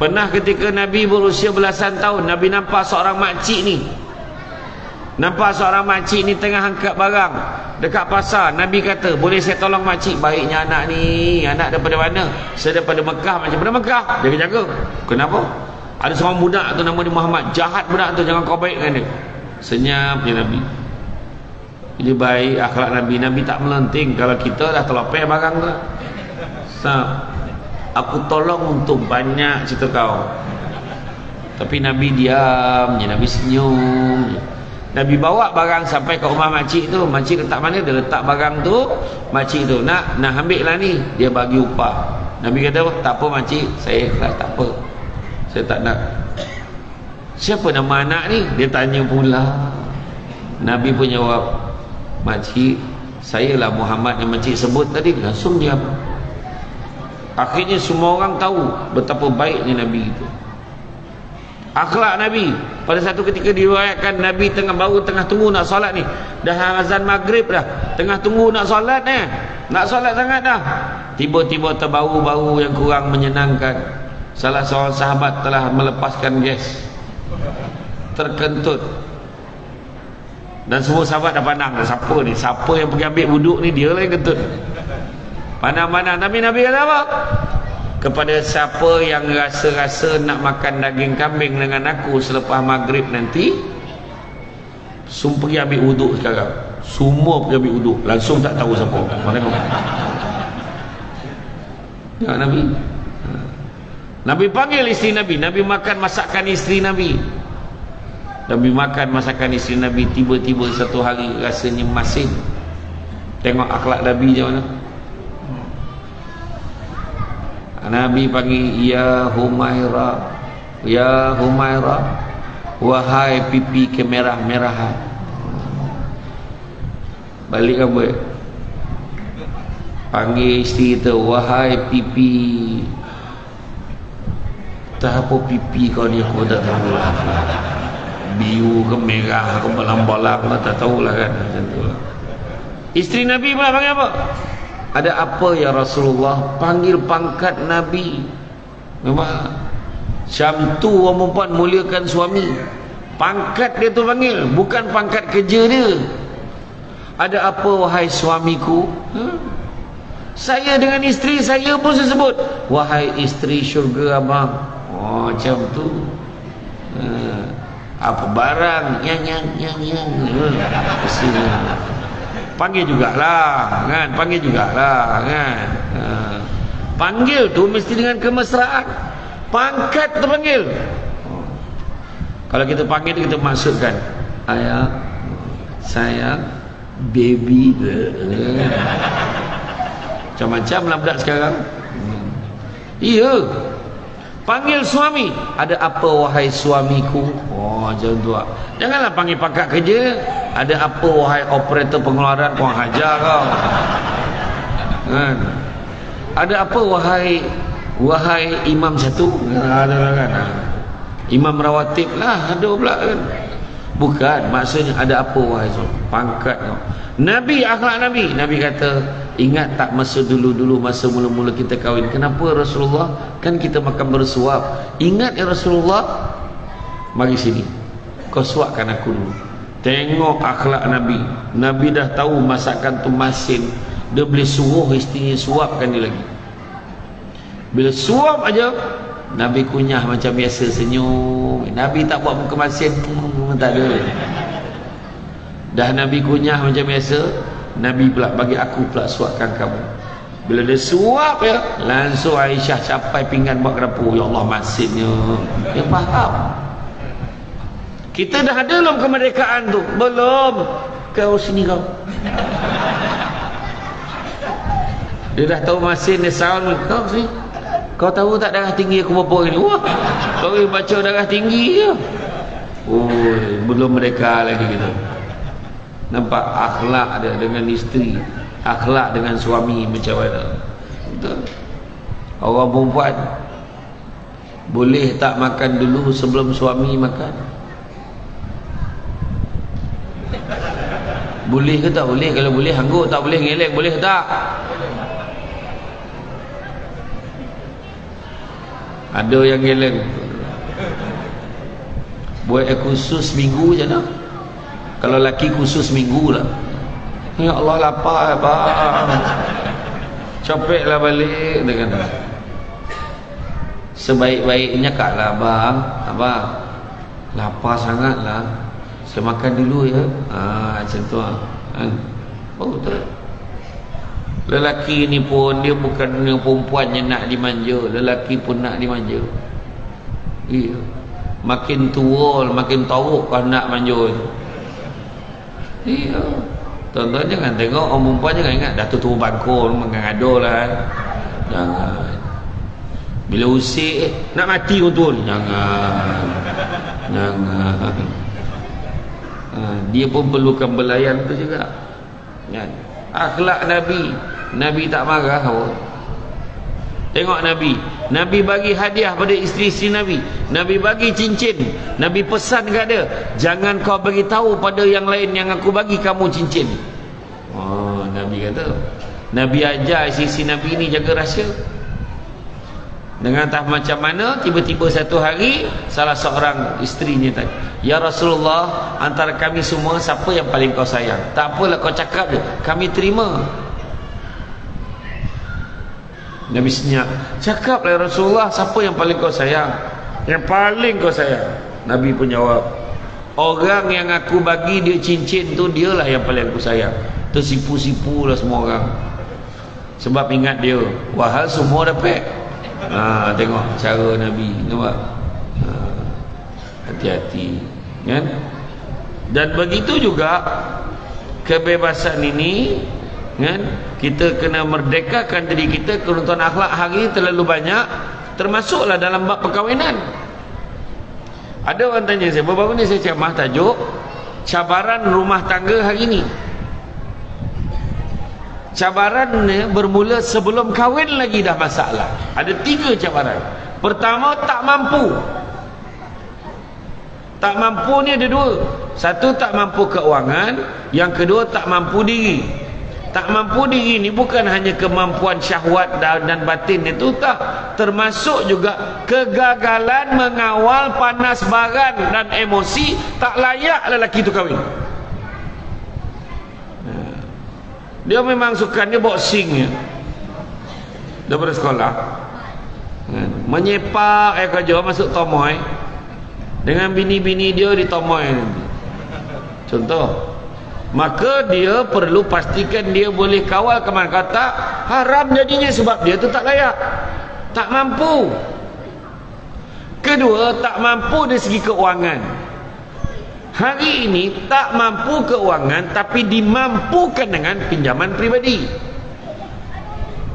Pernah ketika Nabi berusia belasan tahun, Nabi nampak seorang makcik ni. Nampak seorang makcik ni tengah angkat barang dekat pasar. Nabi kata, boleh saya tolong makcik? Baiknya anak ni. Anak daripada mana? Saya daripada Mekah. Macam mana Mekah? Dia jaga. Kenapa? Ada seorang budak tu nama dia Muhammad. Jahat budak tu, jangan kau baik dengan dia. Senyap je Nabi. Ini baik akhlak Nabi. Nabi tak melenting. Kalau kita dah terlopeh barang tu, aku tolong untuk banyak cerita kau. Tapi Nabi diam je. Nabi senyum je. Nabi bawa barang sampai ke rumah makcik tu. Makcik letak mana? Dia letak barang tu. Makcik tu nak ambil lah ni. Dia bagi upah. Nabi kata, tak apa makcik, saya ikhlas, tak apa, saya tak nak. siapa nama anak ni? Dia tanya pula. Nabi pun jawab, makcik, saya lah Muhammad yang makcik sebut tadi. Langsung diam. Akhirnya semua orang tahu betapa baiknya Nabi itu, akhlak Nabi. Pada satu ketika diriwayatkan Nabi baru tengah tunggu nak solat ni, dah azan maghrib dah, tengah tunggu nak solat ni, nak solat sangat dah, tiba-tiba terbau-bau yang kurang menyenangkan. Salah seorang sahabat telah melepaskan gas, terkentut, dan semua sahabat dah pandang, siapa ni, siapa yang pergi ambil wuduk ni, dia lah yang kentut. Pandang-pandang. Nabi kata apa? Kepada siapa yang rasa-rasa nak makan daging kambing dengan aku selepas maghrib nanti, semua pergi ambil wuduk sekarang. Semua pergi ambil wuduk. Langsung tak tahu siapa. Tengok. Ya, Nabi panggil isteri Nabi. Nabi makan masakan isteri Nabi. Nabi makan masakan isteri Nabi. Tiba-tiba satu hari rasanya masin. Tengok akhlak Nabi macam mana. Nabi panggil, ya Humaira, ya Humaira, wahai pipi kemerah-merahan. Balik apa? Panggil isteri tu, wahai pipi, tak apa pipi kau ni, aku tak tahu lah, biru ke merah ke balang-balang, tak tahulah kan, macam tu lah. Isteri Nabi pula panggil apa? Ada apa ya Rasulullah? Panggil pangkat Nabi. Memang Syam tu orang perempuan muliakan suami. Pangkat dia tu panggil, bukan pangkat kerja dia. Ada apa wahai suamiku? Saya dengan isteri saya pun saya sebut, wahai isteri syurga abang. Oh, macam tu. Apa barang yang panggil jugalah kan, panggil jugalah kan. Panggil tu mesti dengan kemesraan. Pangkat terpanggil. Kalau kita panggil kita maksudkan ayah, sayang, baby. Macam-macam lah budak sekarang. Iya. Panggil suami, ada apa wahai suamiku? Oh, macam tu. Janganlah panggil pangkat kerja. Ada apa wahai operator pengeluaran, kau hajar kau. Kan? Ada apa wahai imam satu? Ada kan? Imam rawatib lah, ada pula kan? Bukan, maksudnya ada apa wahai pangkat kau. Nabi, akhlak Nabi. Nabi kata, ingat tak masa dulu-dulu, masa mula-mula kita kahwin, kenapa Rasulullah? Kan kita makan bersuap. Ingat ya Rasulullah? Mari sini, kau suapkan aku dulu. Tengok akhlak Nabi. Nabi dah tahu masakan tu masin, dia boleh suruh isterinya suapkan dia lagi. Bila suap aja, Nabi kunyah macam biasa, senyum. Nabi tak buat muka masin, tak ada. Dah Nabi kunyah macam biasa, Nabi pula bagi aku pula suapkan kamu. Bila dia suap ya, langsung Aisyah capai pinggan buat ke dapur. Ya Allah, masinnya. Dia faham. Kita dah ada belum kemerdekaan tu? Belum. Kau sini kau. Dia dah tahu masin, dia sound. Kau sini. Kau tahu tak darah tinggi aku berapa ini? Wah, kau baca darah tinggi je. Oh, belum merdeka lagi kita. Nampak akhlak dia dengan isteri, akhlak dengan suami macam mana. Betul. Orang perempuan boleh tak makan dulu sebelum suami makan? Boleh ke tak boleh? Kalau boleh hanggut, tak boleh ngelak, boleh tak? Ada yang ngelak. Buat khusus minggu je nak. Kalau laki khusus minggu lah. Ya Allah, lapar bang. Copek lah balik. Dia kata, sebaik-baiknya kak lah bang. Abang, lapar sangat lah, saya makan dulu ya. Macam tu lah. Oh betul. Lelaki ni pun dia bukan perempuan yang nak dimanja. Lelaki pun nak dimanja. Iya. Makin tua, makin tahu kau nak manja tu. Iya. Tuan-tuan jangan tengok orang perempuan, jangan ingat dah tua bangkul mengado lah. Jangan. Bila usik nak mati betul, jangan. Dia pun perlukan belayan tu juga kan. Akhlak Nabi tak marah pun. Tengok Nabi bagi hadiah pada isteri-isteri Nabi bagi cincin, Nabi pesan kat dia, jangan kau bagi tahu pada yang lain yang aku bagi kamu cincin. Nabi kata, Nabi ajar isteri Nabi ni jaga rahsia. Dengan entah macam mana, tiba-tiba satu hari salah seorang isterinya tanya, ya Rasulullah, antara kami semua siapa yang paling kau sayang? Tak apalah kau cakap je, kami terima. Nabi senyap, cakaplah Rasulullah, siapa yang paling kau sayang? Yang paling kau sayang. Nabi pun jawab, orang yang aku bagi dia cincin tu, dialah yang paling aku sayang. Tersipu-sipu lah semua orang. Sebab ingat dia, wahal semua dapat. Tengok cara Nabi, nampak? Hati-hati kan? Dan begitu juga kebebasan ini kan, kita kena merdekakan diri kita. Keruntun akhlak hari terlalu banyak, termasuklah dalam bab perkahwinan. Ada orang tanya saya, baru ni saya ceramah tajuk cabaran rumah tangga hari ni. Cabaran ni bermula sebelum kahwin lagi dah masalah. Ada 3 cabaran. Pertama, tak mampu. Tak mampu ni ada 2. Satu, tak mampu keuangan. Yang kedua, tak mampu diri. Tak mampu diri ni bukan hanya kemampuan syahwat dan batin itu, tak, termasuk juga kegagalan mengawal panas baran dan emosi. Tak layak lelaki tu kahwin. Dia memang suka dia boxing ya, daripada sekolah menyepak kerja masuk tomoy dengan bini-bini dia di tomoy contoh. Maka dia perlu pastikan dia boleh kawal ke mana. Kata haram jadinya sebab dia tu tak layak, tak mampu. Kedua, tak mampu dari segi keuangan. Hari ini tak mampu keuangan tapi dimampukan dengan pinjaman pribadi.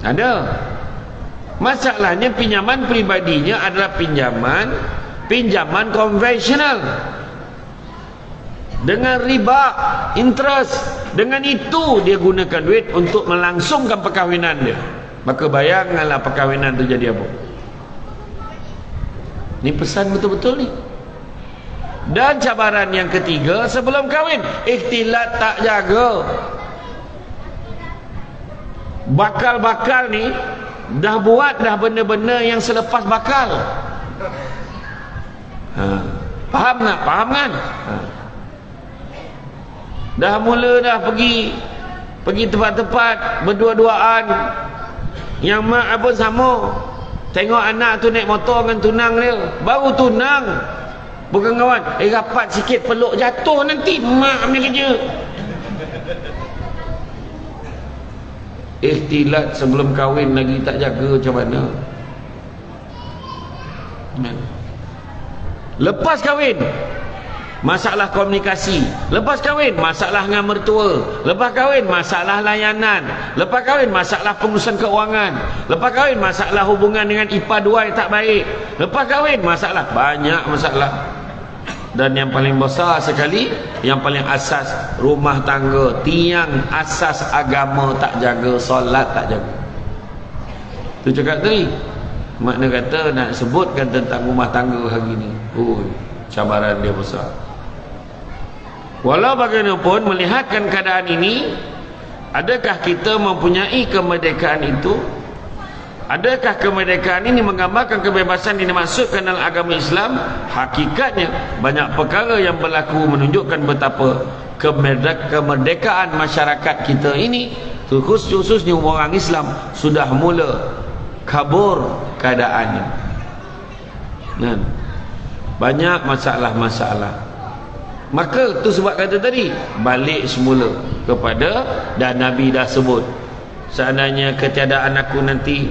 Ada. Masalahnya pinjaman pribadinya adalah pinjaman konvensional dengan riba, interest. Dengan itu dia gunakan duit untuk melangsungkan perkahwinan dia. Maka bayangkanlah perkahwinan itu jadi apa. Ini pesan betul-betul ni. Dan cabaran yang ketiga sebelum kahwin, ikhtilat tak jaga. Bakal-bakal ni dah buat dah benda-benda yang selepas bakal. Faham tak? Faham kan? Dah mula dah pergi tempat-tempat berdua-duaan, yang mak pun sama. Tengok anak tu naik motor dengan tunang dia, baru tunang, bukan kawan, rapat sikit peluk jatuh nanti mak punya kerja. Ikhtilat sebelum kahwin lagi tak jaga, macam mana? Lepas kahwin masalah komunikasi, lepas kahwin masalah dengan mertua, lepas kahwin masalah layanan, lepas kahwin masalah pengurusan keuangan, lepas kahwin masalah hubungan dengan ipar dua yang tak baik, lepas kahwin masalah, banyak masalah. Dan yang paling besar sekali, yang paling asas rumah tangga, tiang asas agama tak jaga, solat tak jaga. Tu cakap tadi, makna kata nak sebutkan tentang rumah tangga hari ni, cabaran dia besar. Walau bagaimanapun, melihatkan keadaan ini, adakah kita mempunyai kemerdekaan itu? Adakah kemerdekaan ini menggambarkan kebebasan yang dimaksudkan dalam agama Islam? Hakikatnya banyak perkara yang berlaku menunjukkan betapa kemerdekaan masyarakat kita ini, khususnya orang Islam, sudah mula kabur keadaannya. Banyak masalah-masalah. Maka tu sebab kata tadi, balik semula kepada, dan Nabi dah sebut, seandainya ketiadaan aku nanti,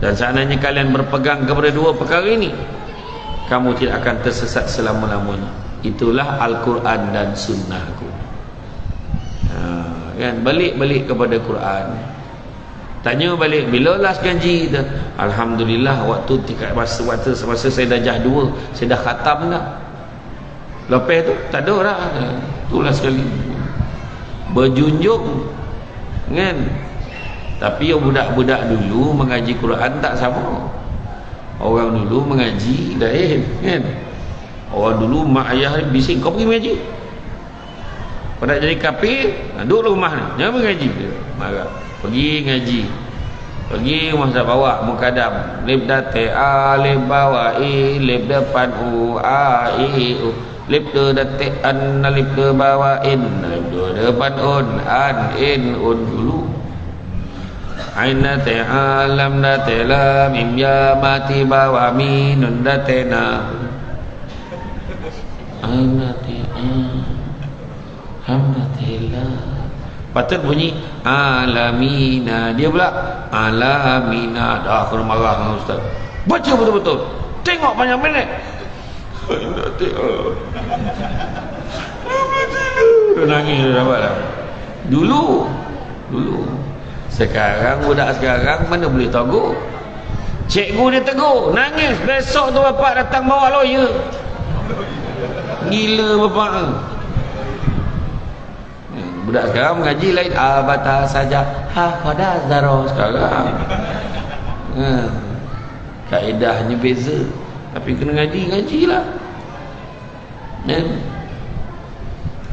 dan seandainya kalian berpegang kepada 2 perkara ini, kamu tidak akan tersesat selama-lamanya. Itulah Al-Quran dan Sunnahku. Kan, balik-balik kepada Quran. Tanya balik, bila last ngaji tu? Alhamdulillah, waktu semasa saya darjah 2, saya dah khatam dah. Lepas tu tak ada dah. Itulah sekali. Berjunjung kan. Tapi budak-budak dulu mengaji Quran tak sama. Orang dulu mengaji lain kan. Orang dulu mak ayah bising, kau pergi mengaji. Kau nak jadi kafir, duduk rumah ni, jangan mengaji. Marah. Pergi ngaji. Pergi masa bawa mukadam. Lip date a, lip bawa i, lip depan u, a, i, u. Lip de date an, lip de bawa in, lip de depan un, an, in, un dulu. Aina te alam date lam, im ya mati bawa minun date na. Aina te alhamdulillah. Patut bunyi alamina. Dia pula alamina. Dah kena marah dengan ustaz. Baca betul-betul. Tengok panjang minit. Nangis dah dapat dah. Dulu. Sekarang budak sekarang mana boleh tegur. Cikgu dia tegur, nangis. Besok tu bapak datang bawa lawyer. Gila bapak. Budak sekarang mengaji lain abata saja qada zaro sekarang. Kaedahnya beza. Tapi kena ngaji-ngajilah.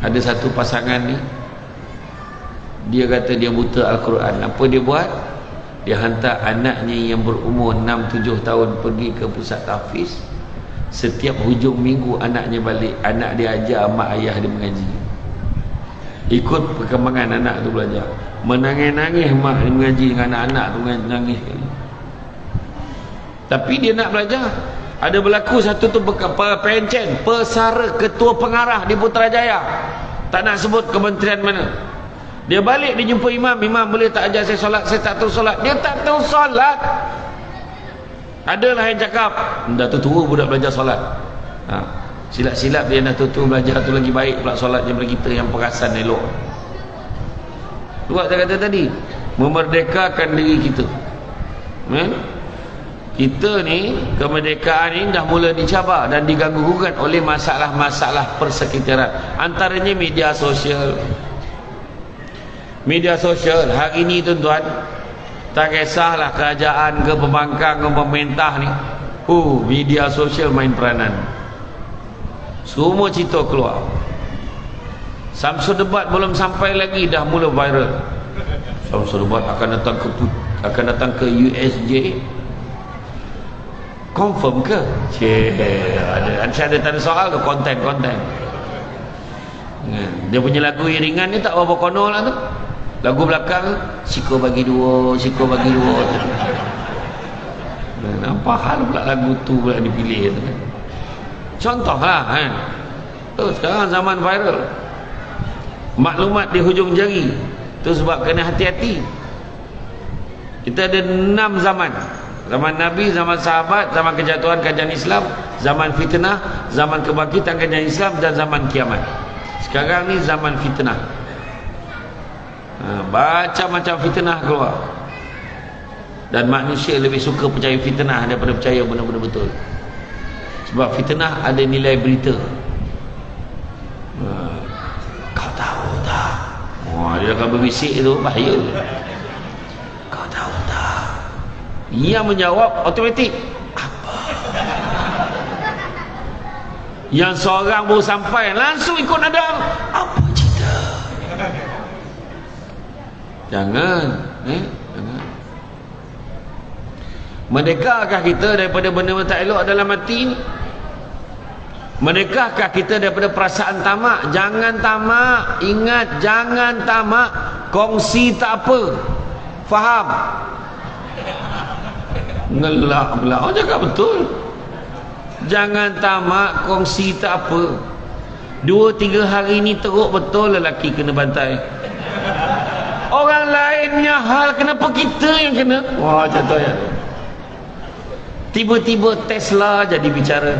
Ada satu pasangan ni, dia kata dia buta Al-Quran. Apa dia buat? Dia hantar anaknya yang berumur 6-7 tahun pergi ke pusat tahfiz. Setiap hujung minggu anaknya balik, anak dia ajar mak ayah dia mengaji. Ikut perkembangan anak tu belajar. Menangis-nangis mak dia mengaji dengan anak-anak tu, nangis. Tapi dia nak belajar. Ada berlaku satu tu pencen, pesara ketua pengarah di Putrajaya. Tak nak sebut kementerian mana. Dia balik, dia jumpa imam. Imam, boleh tak ajar saya solat? Saya tak tahu solat. Dia tak tahu solat. Adalah yang cakap, dah tua budak belajar solat. Silap-silap dia dah tua belajar tu lagi baik pula solat daripada kita yang perasan elok. Buat saya kata tadi, memerdekakan diri kita. Kita ni, kemerdekaan ni dah mula dicabar dan diganggu-gugat oleh masalah-masalah persekitaran. Antaranya media sosial. Media sosial hari ni tuan-tuan, tak kisahlah kerajaan ke pembangkang ke pemerintah ni, media sosial main peranan. Semua cerita keluar. Samsul Debat belum sampai lagi dah mula viral. Samsul Debat akan datang ke USJ. Confirm ke? Ada tanda soal ke konten. Dia punya lagu iringan ni tak berapa kono lah tu. Lagu belakang, siko bagi dua. Apa hal pula lagu tu pula dipilih tu kan? Contoh lah kan. Sekarang zaman viral. Maklumat di hujung jari. Tu sebab kena hati-hati. Kita ada 6 zaman. Zaman Nabi, zaman sahabat, zaman kejatuhan kerajaan Islam, zaman fitnah, zaman kebangkitan kerajaan Islam, dan zaman kiamat. Sekarang ni zaman fitnah. Baca macam fitnah keluar. Dan manusia lebih suka percaya fitnah daripada percaya benda-benda betul. Sebab fitnah ada nilai berita. Kau tahu tak? Dia akan berbisik tu, bahaya. Kau tahu tak? Ia menjawab automatik, apa? Yang seorang baru sampai langsung ikut nada, apa cerita? Jangan. Merdekakah kita daripada benda-benda tak elok dalam hati ni? Merdekakah kita daripada perasaan tamak? Jangan tamak. Ingat, jangan tamak. Kongsi tak apa. Faham? Ngelak pula. Cakap betul. Jangan tamak, kongsi tak apa. 2-3 hari ni teruk betul lelaki kena bantai. Orang lainnya hal, kenapa kita yang kena? Contoh ya. Tiba-tiba Tesla jadi bicara.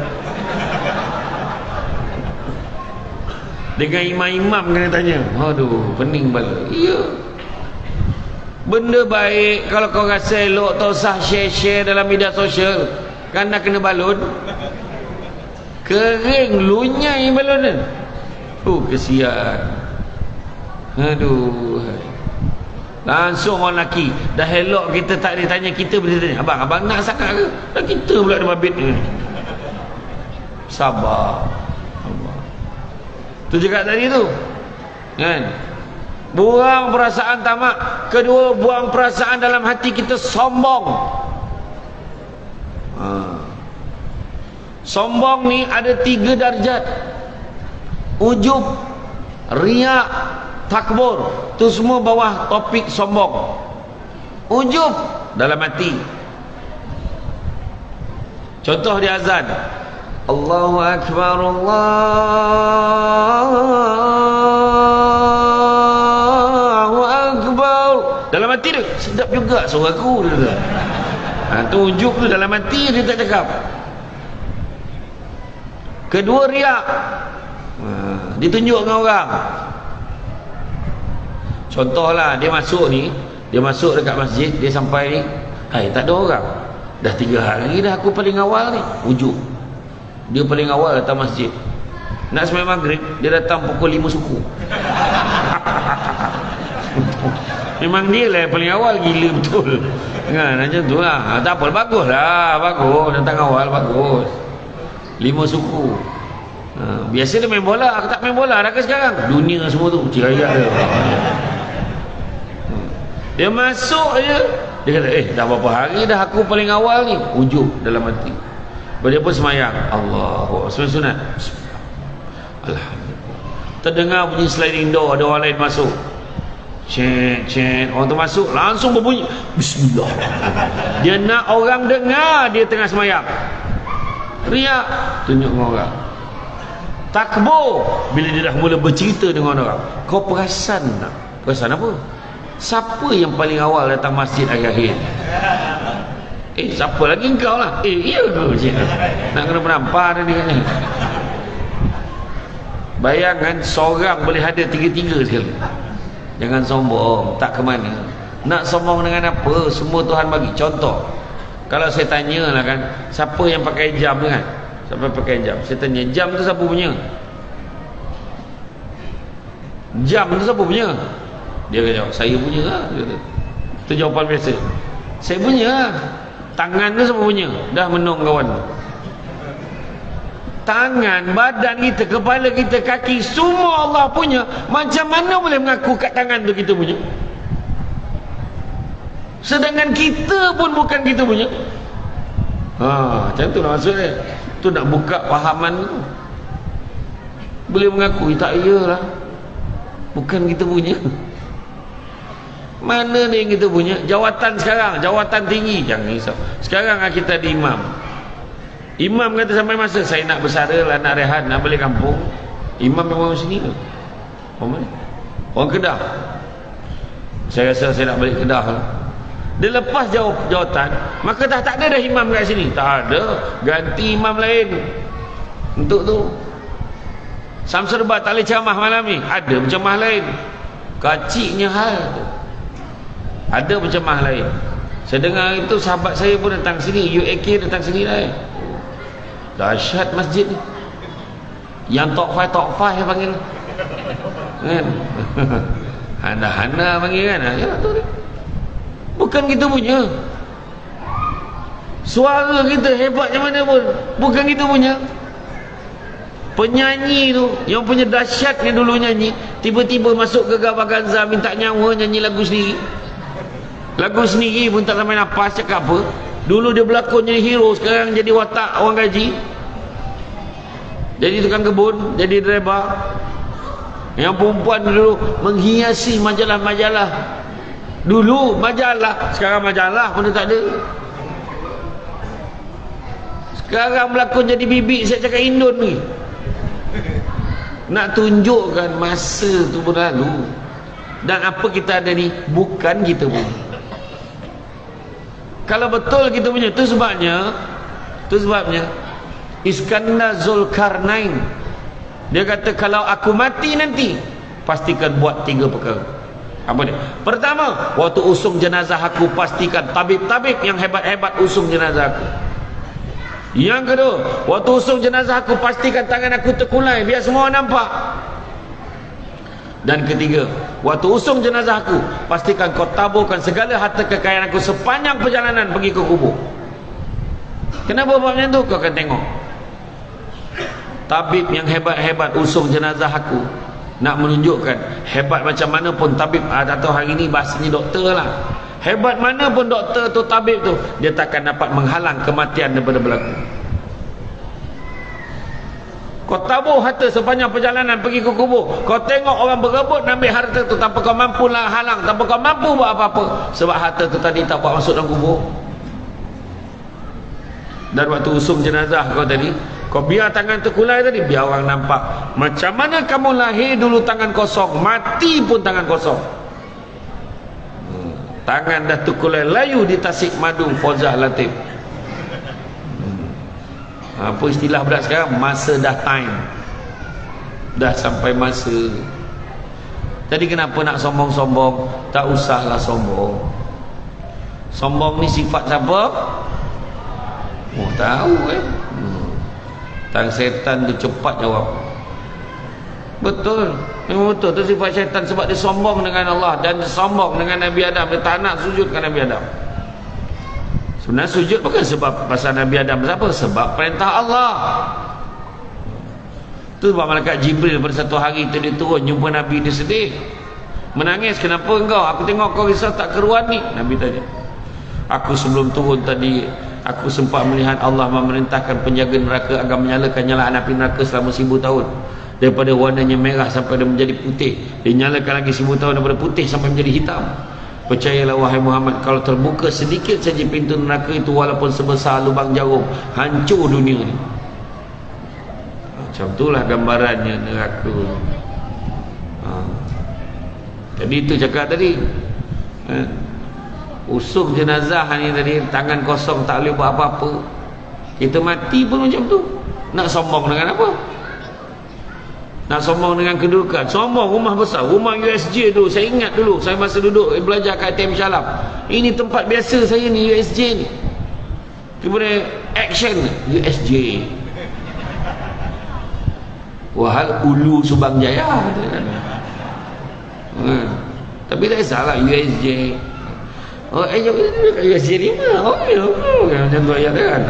Dengan imam-imam kena tanya. Aduh, pening bala. Iya. Benda baik kalau kau rasa elok, tak usah share-share dalam media sosial. Kan nak kena balon. Kering lunyai balon ni. Kesian. Aduh. Langsung orang lelaki dah elok kita tak ada tanya, kita boleh tanya, abang nak sangat ke? Dah kita pula ada babit ni. Sabar. Tu cakap tadi tu kan, buang perasaan tamak. Kedua, buang perasaan dalam hati kita sombong. Sombong ni ada 3 darjat. Ujub, riak, takbur, tu semua bawah topik sombong. Ujub dalam hati. Contoh di azan, Allahu Akbar, Allahu Akbar. Dalam hati dia, sedap juga suara aku dia. Tu ujub tu, dalam hati dia tak cakap. Kedua, riak. Ditunjuk dengan orang. Contohlah, dia masuk dekat masjid, dia sampai ni, hai, tak ada orang. Dah 3 hari dah aku paling awal ni. Ujub. Dia paling awal datang masjid. Nak sembahyang maghrib, dia datang pukul 5 suku. Memang dia lah yang paling awal, gila betul. Kan, macam tu lah. Tak apa, bagus lah. Bagus, datang awal, bagus. 5 suku. Biasa dia main bola. Aku tak main bola dah ke sekarang? Dunia semua tu, cirayak dia. Dia masuk je, dia kata, dah berapa hari dah aku paling awal ni. Ujub dalam hati. Dia pun semayang, Allahu Akbar, sunat. Alhamdulillah. Terdengar bunyi sliding door, ada orang lain masuk. Cek, orang tu masuk, langsung berbunyi Bismillah. Dia nak orang dengar dia tengah semayang. Riak, tunjuk dengan orang. Takbur, bila dia dah mula bercerita dengan orang. Kau perasan tak? Perasan apa? Siapa yang paling awal datang masjid akhir-akhir? Siapa lagi engkau lah? Iya ke? Nak kena menampar dia ni. Bayangkan seorang boleh ada 3-3 sekali. Jangan sombong, tak ke mana. Nak sombong dengan apa? Semua Tuhan bagi. Contoh, kalau saya tanya lah kan, siapa yang pakai jam tu kan? Siapa pakai jam? Saya tanya, jam tu siapa punya? Jam tu siapa punya? Dia kata, jawab, saya punya lah. Itu jawapan biasa. Saya punya lah. Tangan tu siapa punya? Dah menung kawan. Tangan, badan kita, kepala kita, kaki, semua Allah punya. Macam mana boleh mengaku kat tangan tu kita punya? Sedangkan kita pun bukan kita punya. Macam tu lah maksud dia. Tu nak buka fahaman tu. Boleh mengaku, tak iyalah, bukan kita punya. Mana ni yang kita punya? Jawatan sekarang, jawatan tinggi, jangan risau. Sekarang kita ada imam. Imam kata sampai masa saya nak bersara lah, nak rehat, nak balik kampung. Imam memang sini ke? Orang mana? Orang Kedah. Saya rasa saya nak balik Kedah lah. Dia lepas jawatan, maka tak ada dah imam kat sini. Tak ada, ganti imam lain. Untuk tu Samsur tak boleh ceramah malam ni, ada ceramah lain. Kaciknya hal tu. Ada pencemah lain. Saya dengar itu sahabat saya pun datang sini, UAK datang sini lah. Dahsyat masjid ni. Yang top 5 panggil. Kan? Hana-hana panggil kan? Ya, tu dia. Bukan kita punya. Suara kita hebat macam mana pun, bukan kita punya. Penyanyi tu, yang punya dahsyatnya dulu nyanyi, tiba-tiba masuk ke Gabah Ganza minta nyawa nyanyi lagu sendiri. Lagu sendiri pun tak sampai nafas, cakap apa? Dulu dia berlakon jadi hero, sekarang jadi watak orang gaji. Jadi tukang kebun, jadi driver. Yang perempuan dulu menghiasi majalah-majalah. Dulu majalah, sekarang majalah pun tak ada. Sekarang berlakon jadi bibik, saya cakap Indon ni. Nak tunjukkan masa tu berlalu. Dan apa kita ada ni, bukan kita pun. Kalau betul kita punya, tu sebabnya Iskandar Zulkarnain dia kata, kalau aku mati nanti, pastikan buat 3 perkara. Apa dia? Pertama, waktu usung jenazah aku pastikan tabib-tabib yang hebat-hebat usung jenazah aku. Yang kedua, waktu usung jenazah aku pastikan tangan aku terkulai biar semua nampak. Dan ketiga, waktu usung jenazah aku pastikan kau taburkan segala harta kekayaan aku sepanjang perjalanan pergi ke kubur. Kenapa buat macam tu? Kau akan tengok tabib yang hebat-hebat usung jenazah aku, nak menunjukkan hebat macam mana pun tabib, atau hari ni bahasanya doktor lah, hebat mana pun doktor tu, tabib tu, dia takkan dapat menghalang kematian daripada berlaku. Kau tabur harta sepanjang perjalanan pergi ke kubur, kau tengok orang berebut nak ambil harta tu tanpa kau mampu lah halang, tanpa kau mampu buat apa-apa, sebab harta tu tadi tak buat masuk dalam kubur. Dan waktu usung jenazah kau tadi, kau biar tangan terkulai tadi, biar orang nampak macam mana kamu lahir dulu tangan kosong, mati pun tangan kosong. Tangan dah terkulai layu di Tasik Madu Fauzah Latif. Apa istilah budak sekarang? Masa dah time, dah sampai masa. Jadi kenapa nak sombong-sombong? Tak usahlah sombong. Sombong ni sifat siapa? Oh, tahu Tang setan tu cepat jawab. Betul, memang betul tu sifat syaitan, sebab dia sombong dengan Allah dan sombong dengan Nabi Adam. Dia tak nak sujud ke Nabi Adam. Sebenarnya sujud bukan sebab pasal Nabi Adam, siapa? Sebab perintah Allah. Tu sebab malaikat Jibril pada satu hari tu dia turun jumpa Nabi, dia sedih, menangis. Kenapa engkau? Aku tengok kau risau tak keruan ni. Nabi tanya, aku sebelum turun tadi, aku sempat melihat Allah memerintahkan penjaga neraka agar menyalakan nyala api neraka selama 1000 tahun. Daripada warnanya merah sampai dia menjadi putih, dia nyalakan lagi 1000 tahun daripada putih sampai menjadi hitam. Percayalah wahai Muhammad, kalau terbuka sedikit saja pintu neraka itu, walaupun sebesar lubang jarum, hancur dunia ni. Macam itulah gambarannya neraka. Jadi itu cakap tadi, usung jenazah ni tadi, tangan kosong tak boleh buat apa-apa. Kita mati pun macam tu. Nak sombong dengan apa? Nak sombong dengan kedudukan. Sombong rumah besar, rumah USJ dulu. Saya ingat dulu, saya masa duduk belajar kat ATM Shalam, ini tempat biasa saya ni, USJ ni. Kemudian action USJ, wahal Ulu Subang Jaya kan? Tapi tak salah USJ. Oh, USJ ni oh, macam tu ayat kan.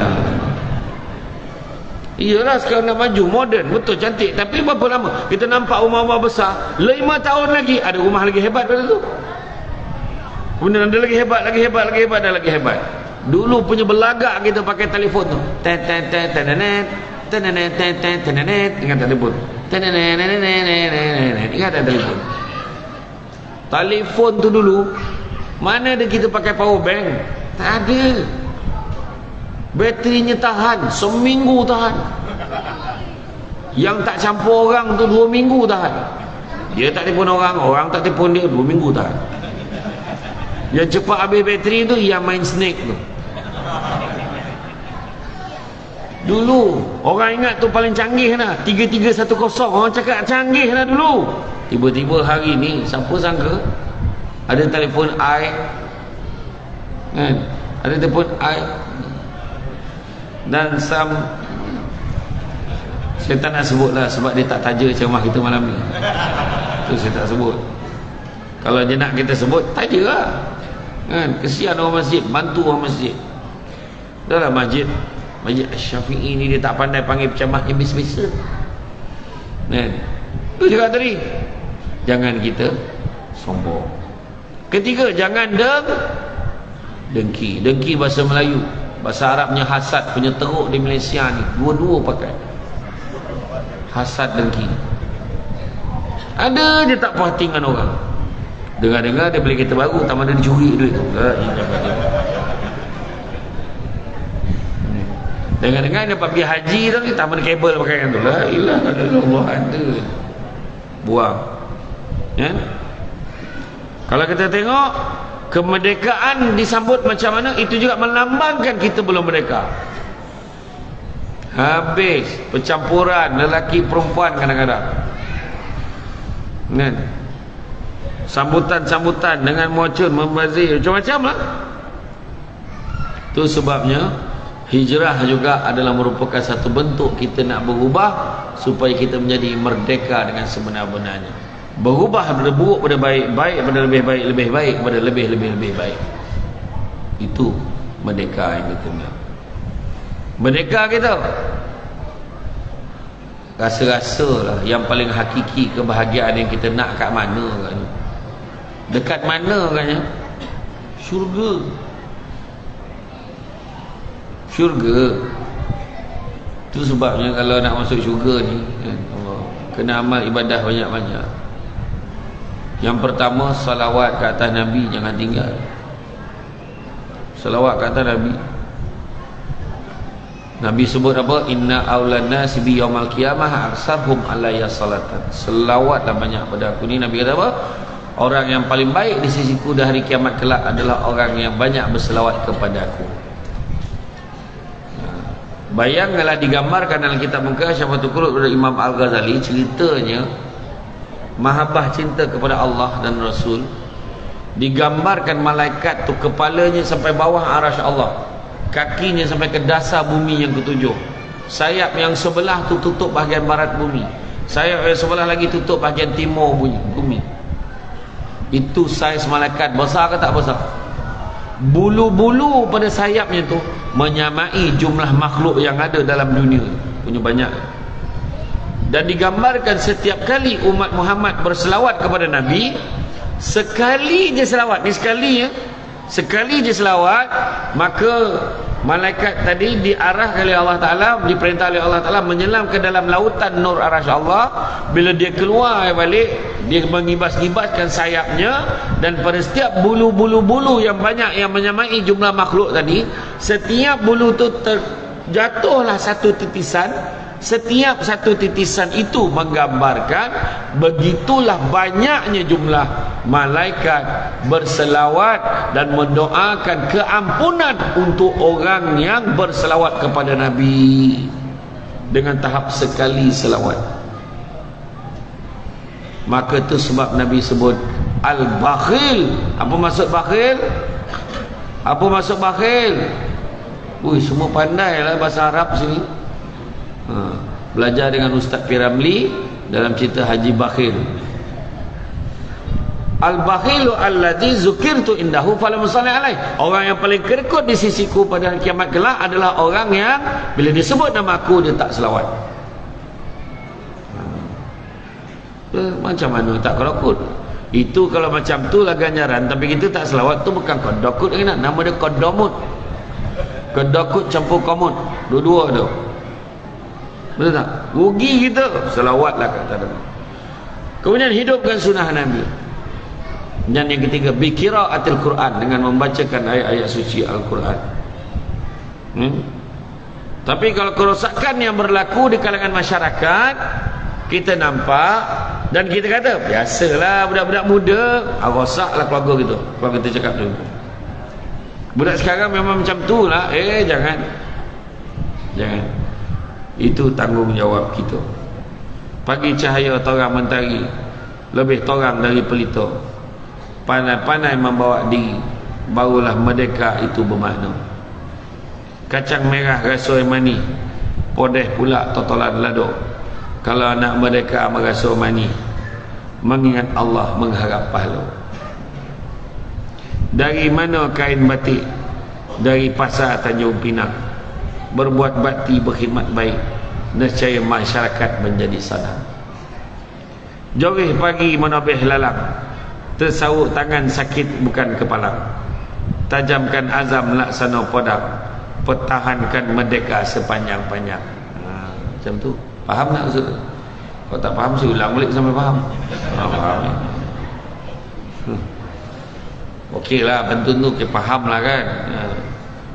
Iyalah, sekarang nak maju moden, betul, cantik. Tapi berapa lama kita nampak rumah-rumah besar, 5 tahun lagi ada rumah lagi hebat pada tu. Kemudian ada lagi hebat, lagi hebat, lagi hebat, dan lagi hebat. Dulu punya belagak kita pakai telefon tu, ingat telefon, ingat ada telefon. Telefon tu dulu mana ada kita pakai power bank? Tak ada. Baterinya tahan seminggu, tahan. Yang tak campur orang tu 2 minggu tahan. Dia tak telefon orang, orang tak telefon dia, 2 minggu tahan. Yang cepat habis bateri tu yang main snake tu. Dulu orang ingat tu paling canggih lah, 3310. Orang cakap canggih lah dulu. Tiba-tiba hari ni siapa sangka ada telefon i kan? Ada telefon i. Dan saya tak nak sebut lah, sebab dia tak taja ceramah kita malam ni. Tu saya tak sebut. Kalau dia nak kita sebut, taja lah kan? Kesian orang masjid, bantu orang masjid. Dah lah Masjid Syafi'i ni dia tak pandai panggil ceramah yang biasa-biasa kan? Tu cakap tadi, jangan kita sombong. Ketiga, jangan dengki. Dengki bahasa Melayu, bahasa Arabnya hasad, punya teruk di Malaysia ni, dua-dua pakai. Hasad, dengki. Ada je tak puas hati dengan orang. Dengar-dengar dia beli kereta baru, tak mana dia curi duit tu. Dengar-dengar dia dapat pergi haji tu, tak mana kabel pakai kan tu. La ilaha illallah, ada. Buang. Ya? Kalau kita tengok kemerdekaan disambut macam mana, itu juga melambangkan kita belum merdeka. Habis percampuran lelaki perempuan kadang-kadang kan? sambutan-sambutan dengan muacun, membazir, macam-macam lah. Itu sebabnya hijrah juga adalah merupakan satu bentuk kita nak berubah supaya kita menjadi merdeka dengan sebenar-benarnya. Berubah daripada buruk pada baik, baik pada lebih baik, lebih baik pada lebih baik. Itu merdeka yang kita nak. Merdeka kita rasa-rasa lah yang paling hakiki kebahagiaan yang kita nak kat mana kan? Dekat mana kan? Syurga. Syurga. Itu sebabnya kalau nak masuk syurga ni kan, kena amal ibadah banyak-banyak. Yang pertama, salawat ke atas Nabi jangan tinggal. Salawat ke atas Nabi. Nabi sebut apa? Inna awlan nasi bi yaumal qiyamah aksarhum alayya salatan. Selawatlah banyak pada aku ni. Nabi kata apa? Orang yang paling baik di sisiku dah hari kiamat kelak adalah orang yang banyak berselawat kepada aku. Bayangkanlah digambarkan dalam kitab Muka Syafatul Qulub oleh Imam Al-Ghazali, ceritanya mahabbah cinta kepada Allah dan Rasul, digambarkan malaikat tu kepalanya sampai bawah arasy Allah, kakinya sampai ke dasar bumi yang ketujuh, sayap yang sebelah tu tutup bahagian barat bumi, sayap yang sebelah lagi tutup bahagian timur bumi. Itu saiz malaikat. Besar ke tak besar? Bulu-bulu pada sayapnya tu menyamai jumlah makhluk yang ada dalam dunia, punya banyak. Dan digambarkan setiap kali umat Muhammad berselawat kepada Nabi, sekali je selawat ni, sekali je selawat, maka malaikat tadi diarahkan oleh Allah Ta'ala, diperintah oleh Allah Ta'ala menyelam ke dalam lautan nur arasy Allah. Bila dia keluar balik, dia mengibas-ibaskan sayapnya, dan pada setiap bulu-bulu yang banyak yang menyamai jumlah makhluk tadi, setiap bulu tu terjatuhlah satu titisan. Setiap satu titisan itu menggambarkan begitulah banyaknya jumlah malaikat berselawat dan mendoakan keampunan untuk orang yang berselawat kepada Nabi dengan tahap sekali selawat. Maka itu sebab Nabi sebut al-bakhil. Apa maksud bakhil? Apa maksud bakhil? Ui, semua pandai lah bahasa Arab sini. Belajar dengan Ustaz Piramli dalam cerita Haji Bakhil. Al-bakhilu alladhi zukirtu indahu falam yusalli alaih. Orang yang paling kerekut di sisiku pada hari kiamat kelak adalah orang yang bila disebut nama aku dia tak selawat. Macam mana tak kerekut? Itu kalau macam tu lah ganjaran, tapi kita tak selawat tu bukan kodokut lagi nak. Nama dia kodomut. Kodokut campur komut. Dua-dua tu. Betul tak? Rugi kita. Selawatlah kata Nabi. Kemudian hidupkan sunnah Nabi. Dan yang ketiga, biqiraatil Quran, dengan membacakan ayat-ayat suci Al-Quran. Tapi kalau kerosakan yang berlaku di kalangan masyarakat, kita nampak dan kita kata biasalah budak-budak muda, rosaklah keluarga kita. Kalau kita cakap tu, budak sekarang memang macam tu lah. Jangan. Itu tanggungjawab kita. Pagi cahaya torang mentari lebih torang dari pelita. Pandai-pandai membawa diri, barulah merdeka itu bermakna. Kacang merah rasa mani, podeh pula totolan ladok. Kalau nak merdeka merasa mani, mengingat Allah, mengharap pahala. Dari mana kain batik? Dari pasar Tanjung Pinang. Berbuat bakti, berkhidmat baik, nescaya masyarakat menjadi sadar. Jorih pagi menobeh lalang, tersauk tangan sakit bukan kepala. Tajamkan azam laksana podang, pertahankan merdeka sepanjang-panjang. Macam tu. Faham tak maksud? Kalau tak faham saya ulang balik sampai faham. Faham. Okeylah, bentun tu kita faham lah kan.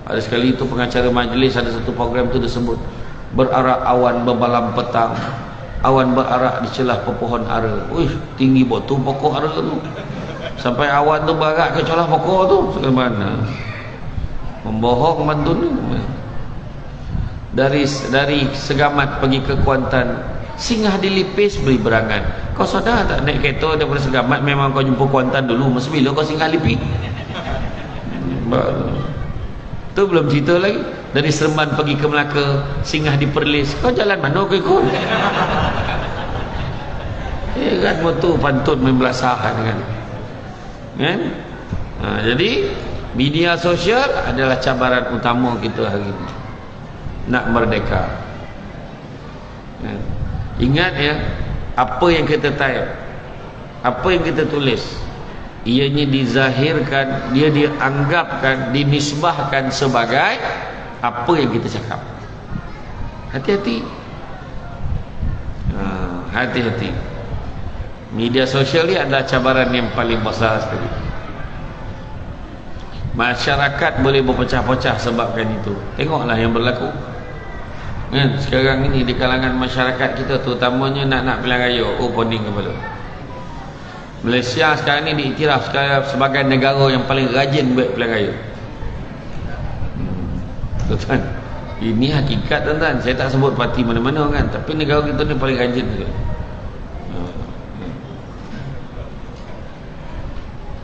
Ada sekali itu pengacara majlis, ada satu program tu disebut berarak awan berbalam petang, awan berarak di celah pepohon ara. Uish, tinggi botu pokok ara tu. Sampai awan tu berarak ke celah pokok tu. Sekarang mana? Membohong bantun ni. Dari Segamat pergi ke Kuantan, singgah di Lipis beli berangan. Kau sadar tak naik kereta daripada Segamat memang kau jumpa Kuantan dulu, masa bila kau singgah Lipis? Tu belum cerita lagi dari Seremban pergi ke Melaka, singgah di Perlis. Kau jalan mana kau ikut? Kan motor pantun membelasahan kan. Jadi media sosial adalah cabaran utama kita hari ini nak merdeka. Ingat ya, apa yang kita type, apa yang kita tulis, ianya dizahirkan, dia dianggapkan, dinisbahkan sebagai apa yang kita cakap. Hati-hati. Hati-hati. Media sosial ni adalah cabaran yang paling besar sekali. Masyarakat boleh berpecah-pecah sebabkan itu. Tengoklah yang berlaku kan sekarang ini di kalangan masyarakat kita, terutamanya nak pilihan raya. Poning kepala. Malaysia sekarang ni diiktiraf sebagai negara yang paling rajin buat pilihan raya. Tuan, ini hakikat tuan-tuan. Saya tak sebut parti mana-mana kan, tapi negara kita ni paling rajin juga.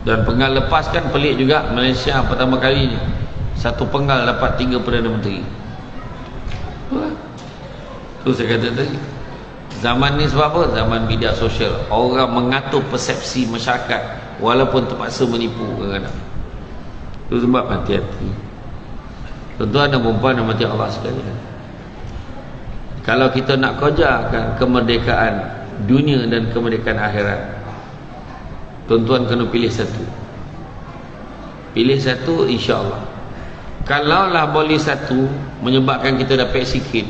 Dan penggal lepas kan pelik juga. Malaysia pertama kali satu penggal dapat 3 Perdana Menteri. Tu saya kata tadi, zaman ni sebab apa? Zaman media sosial. Orang mengatur persepsi masyarakat walaupun terpaksa menipu kadang-kadang. Tu sebab hati-hati. Tuan-tuan dan puan-puan yang mati Allah sekalian, kalau kita nak kejarkan kemerdekaan dunia dan kemerdekaan akhirat, tuan-tuan kena pilih satu. Pilih satu, insya-Allah. Kalaulah boleh satu menyebabkan kita dapat sikit,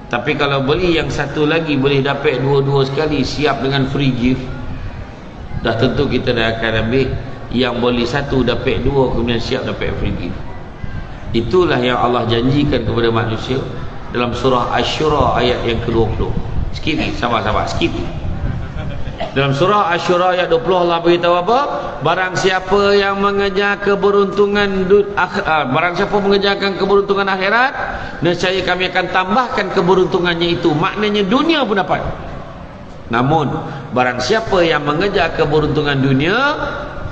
tapi kalau boleh yang satu lagi boleh dapat dua-dua sekali, siap dengan free gift, dah tentu kita dah akan ambil yang boleh satu dapat dua, kemudian siap dapat free gift. Itulah yang Allah janjikan kepada manusia dalam surah Asy-Syura ayat yang ke-20. Sikit ni, sabar-sabar, sikit. Dalam surah Asy-Syura ayat 20 Allah beritahu apa? Barang siapa yang mengejar keberuntungan barang siapa mengejarkan keberuntungan akhirat, nescaya kami akan tambahkan keberuntungannya itu. Maknanya dunia pun dapat. Namun barang siapa yang mengejar keberuntungan dunia,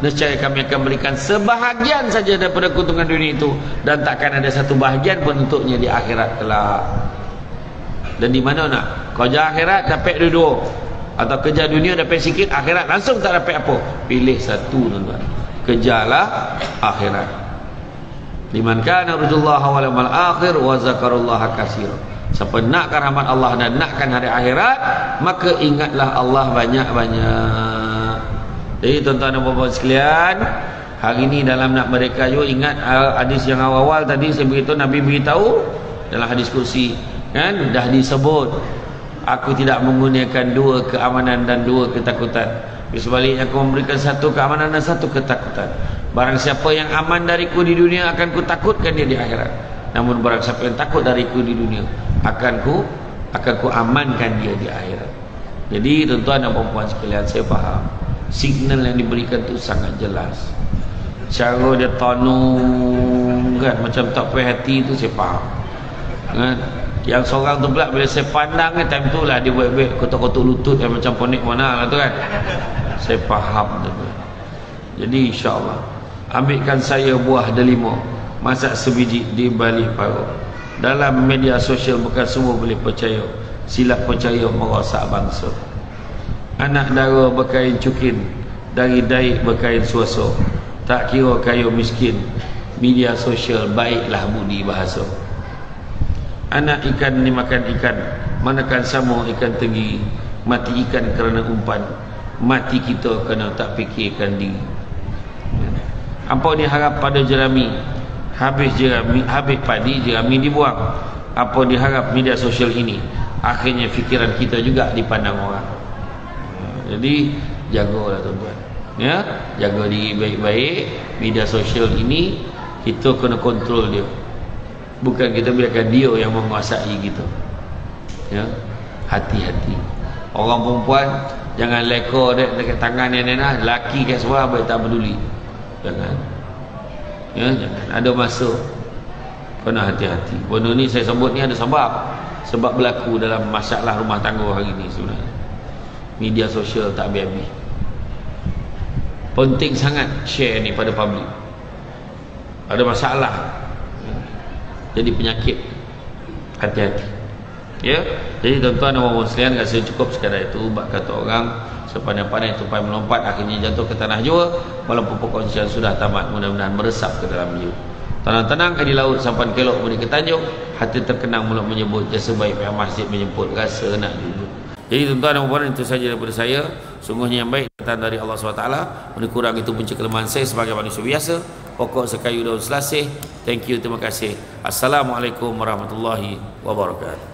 nescaya kami akan berikan sebahagian saja daripada keuntungan dunia itu, dan takkan ada satu bahagian pun untuknya di akhirat kelak. Dan di mana nak? Kau kejar akhirat dapat dua-dua, atau kejar dunia dapat sikit, akhirat langsung tak dapat apa. Pilih satu tuan-tuan, kejarlah akhirat. Liman kana yarjullaha wal yawmal akhir wa zakarullaha katsira. Siapa nakkan rahmat Allah dan nakkan hari akhirat, maka ingatlah Allah banyak-banyak. Jadi tuan-tuan dan puan-puan sekalian, hari ini dalam nak merdeka juga, ingat hadis yang awal-awal tadi saya beritahu, Nabi beritahu dalam hadis kursi kan, dah disebut, aku tidak menggunakan dua keamanan dan dua ketakutan, sebaliknya aku memberikan satu keamanan dan satu ketakutan. Barang siapa yang aman dariku di dunia, akan ku takutkan dia di akhirat. Namun barang siapa yang takut dariku di dunia, akan ku amankan dia di akhirat. Jadi tuan-tuan dan puan-puan sekalian, saya faham signal yang diberikan tu sangat jelas. Cara dia tonong kan, macam tak puas hati tu saya faham kan. Yang seorang tu pula bila saya pandang kan, time tu lah dia buat-buat kotak-kotak lutut yang macam ponik mana lah tu kan. Saya faham tu. Jadi insya-Allah ambilkan saya buah delima, masak sebiji di balik parut. Dalam media sosial bukan semua boleh percaya, silap percaya merosak bangsa. Anak dara berkain cukin, dari daik berkain suasa, tak kira kaya miskin, media sosial baiklah budi bahasa. Anak ikan dimakan ikan, manakan sama ikan tenggiri, mati ikan kerana umpan, mati kita kerana tak fikirkan diri. Apa diharap pada jerami, habis padi jerami dibuang. Apa diharap media sosial ini, akhirnya fikiran kita juga dipandang orang. Jadi jagalah tuan-tuan ya, jaga diri baik-baik. Media sosial ini kita kena kontrol dia, bukan kita biarkan dia yang menguasai kita ya. Hati-hati. Orang perempuan jangan leka dekat tangan yang nenek, laki kat sebelah baik tak peduli. Jangan ya, jangan. Ada masa kena hati-hati. Benda ni saya sebut ni ada sebab sebab berlaku dalam masalah rumah tangga hari ini sebenarnya. Media sosial tak habis-habis. Penting sangat share ni pada publik. Ada masalah, jadi penyakit, hati-hati. Ya, jadi tuan-tuan dan puan-puan sekalian, rasa cukup sekadar itu. Bak kata orang, sepandai-pandai tupai melompat akhirnya jatuh ke tanah jua. Walaupun perkongsian sudah tamat, mudah-mudahan meresap ke dalam jiwa. Tenang-tenang di laut sampan kelok beri ke tanjung, hati terkenang mulut menyebut, jasa baik pihak masjid menjemput, rasa nak duduk. Jadi tuan-tuan dan puan, itu saja daripada saya. Sungguhnya yang baik datang dari Allah SWT. Benda kurang itu punca kelemahan saya sebagai manusia biasa. Pokok sekayu daun selasih. Thank you, terima kasih. Assalamualaikum warahmatullahi wabarakatuh.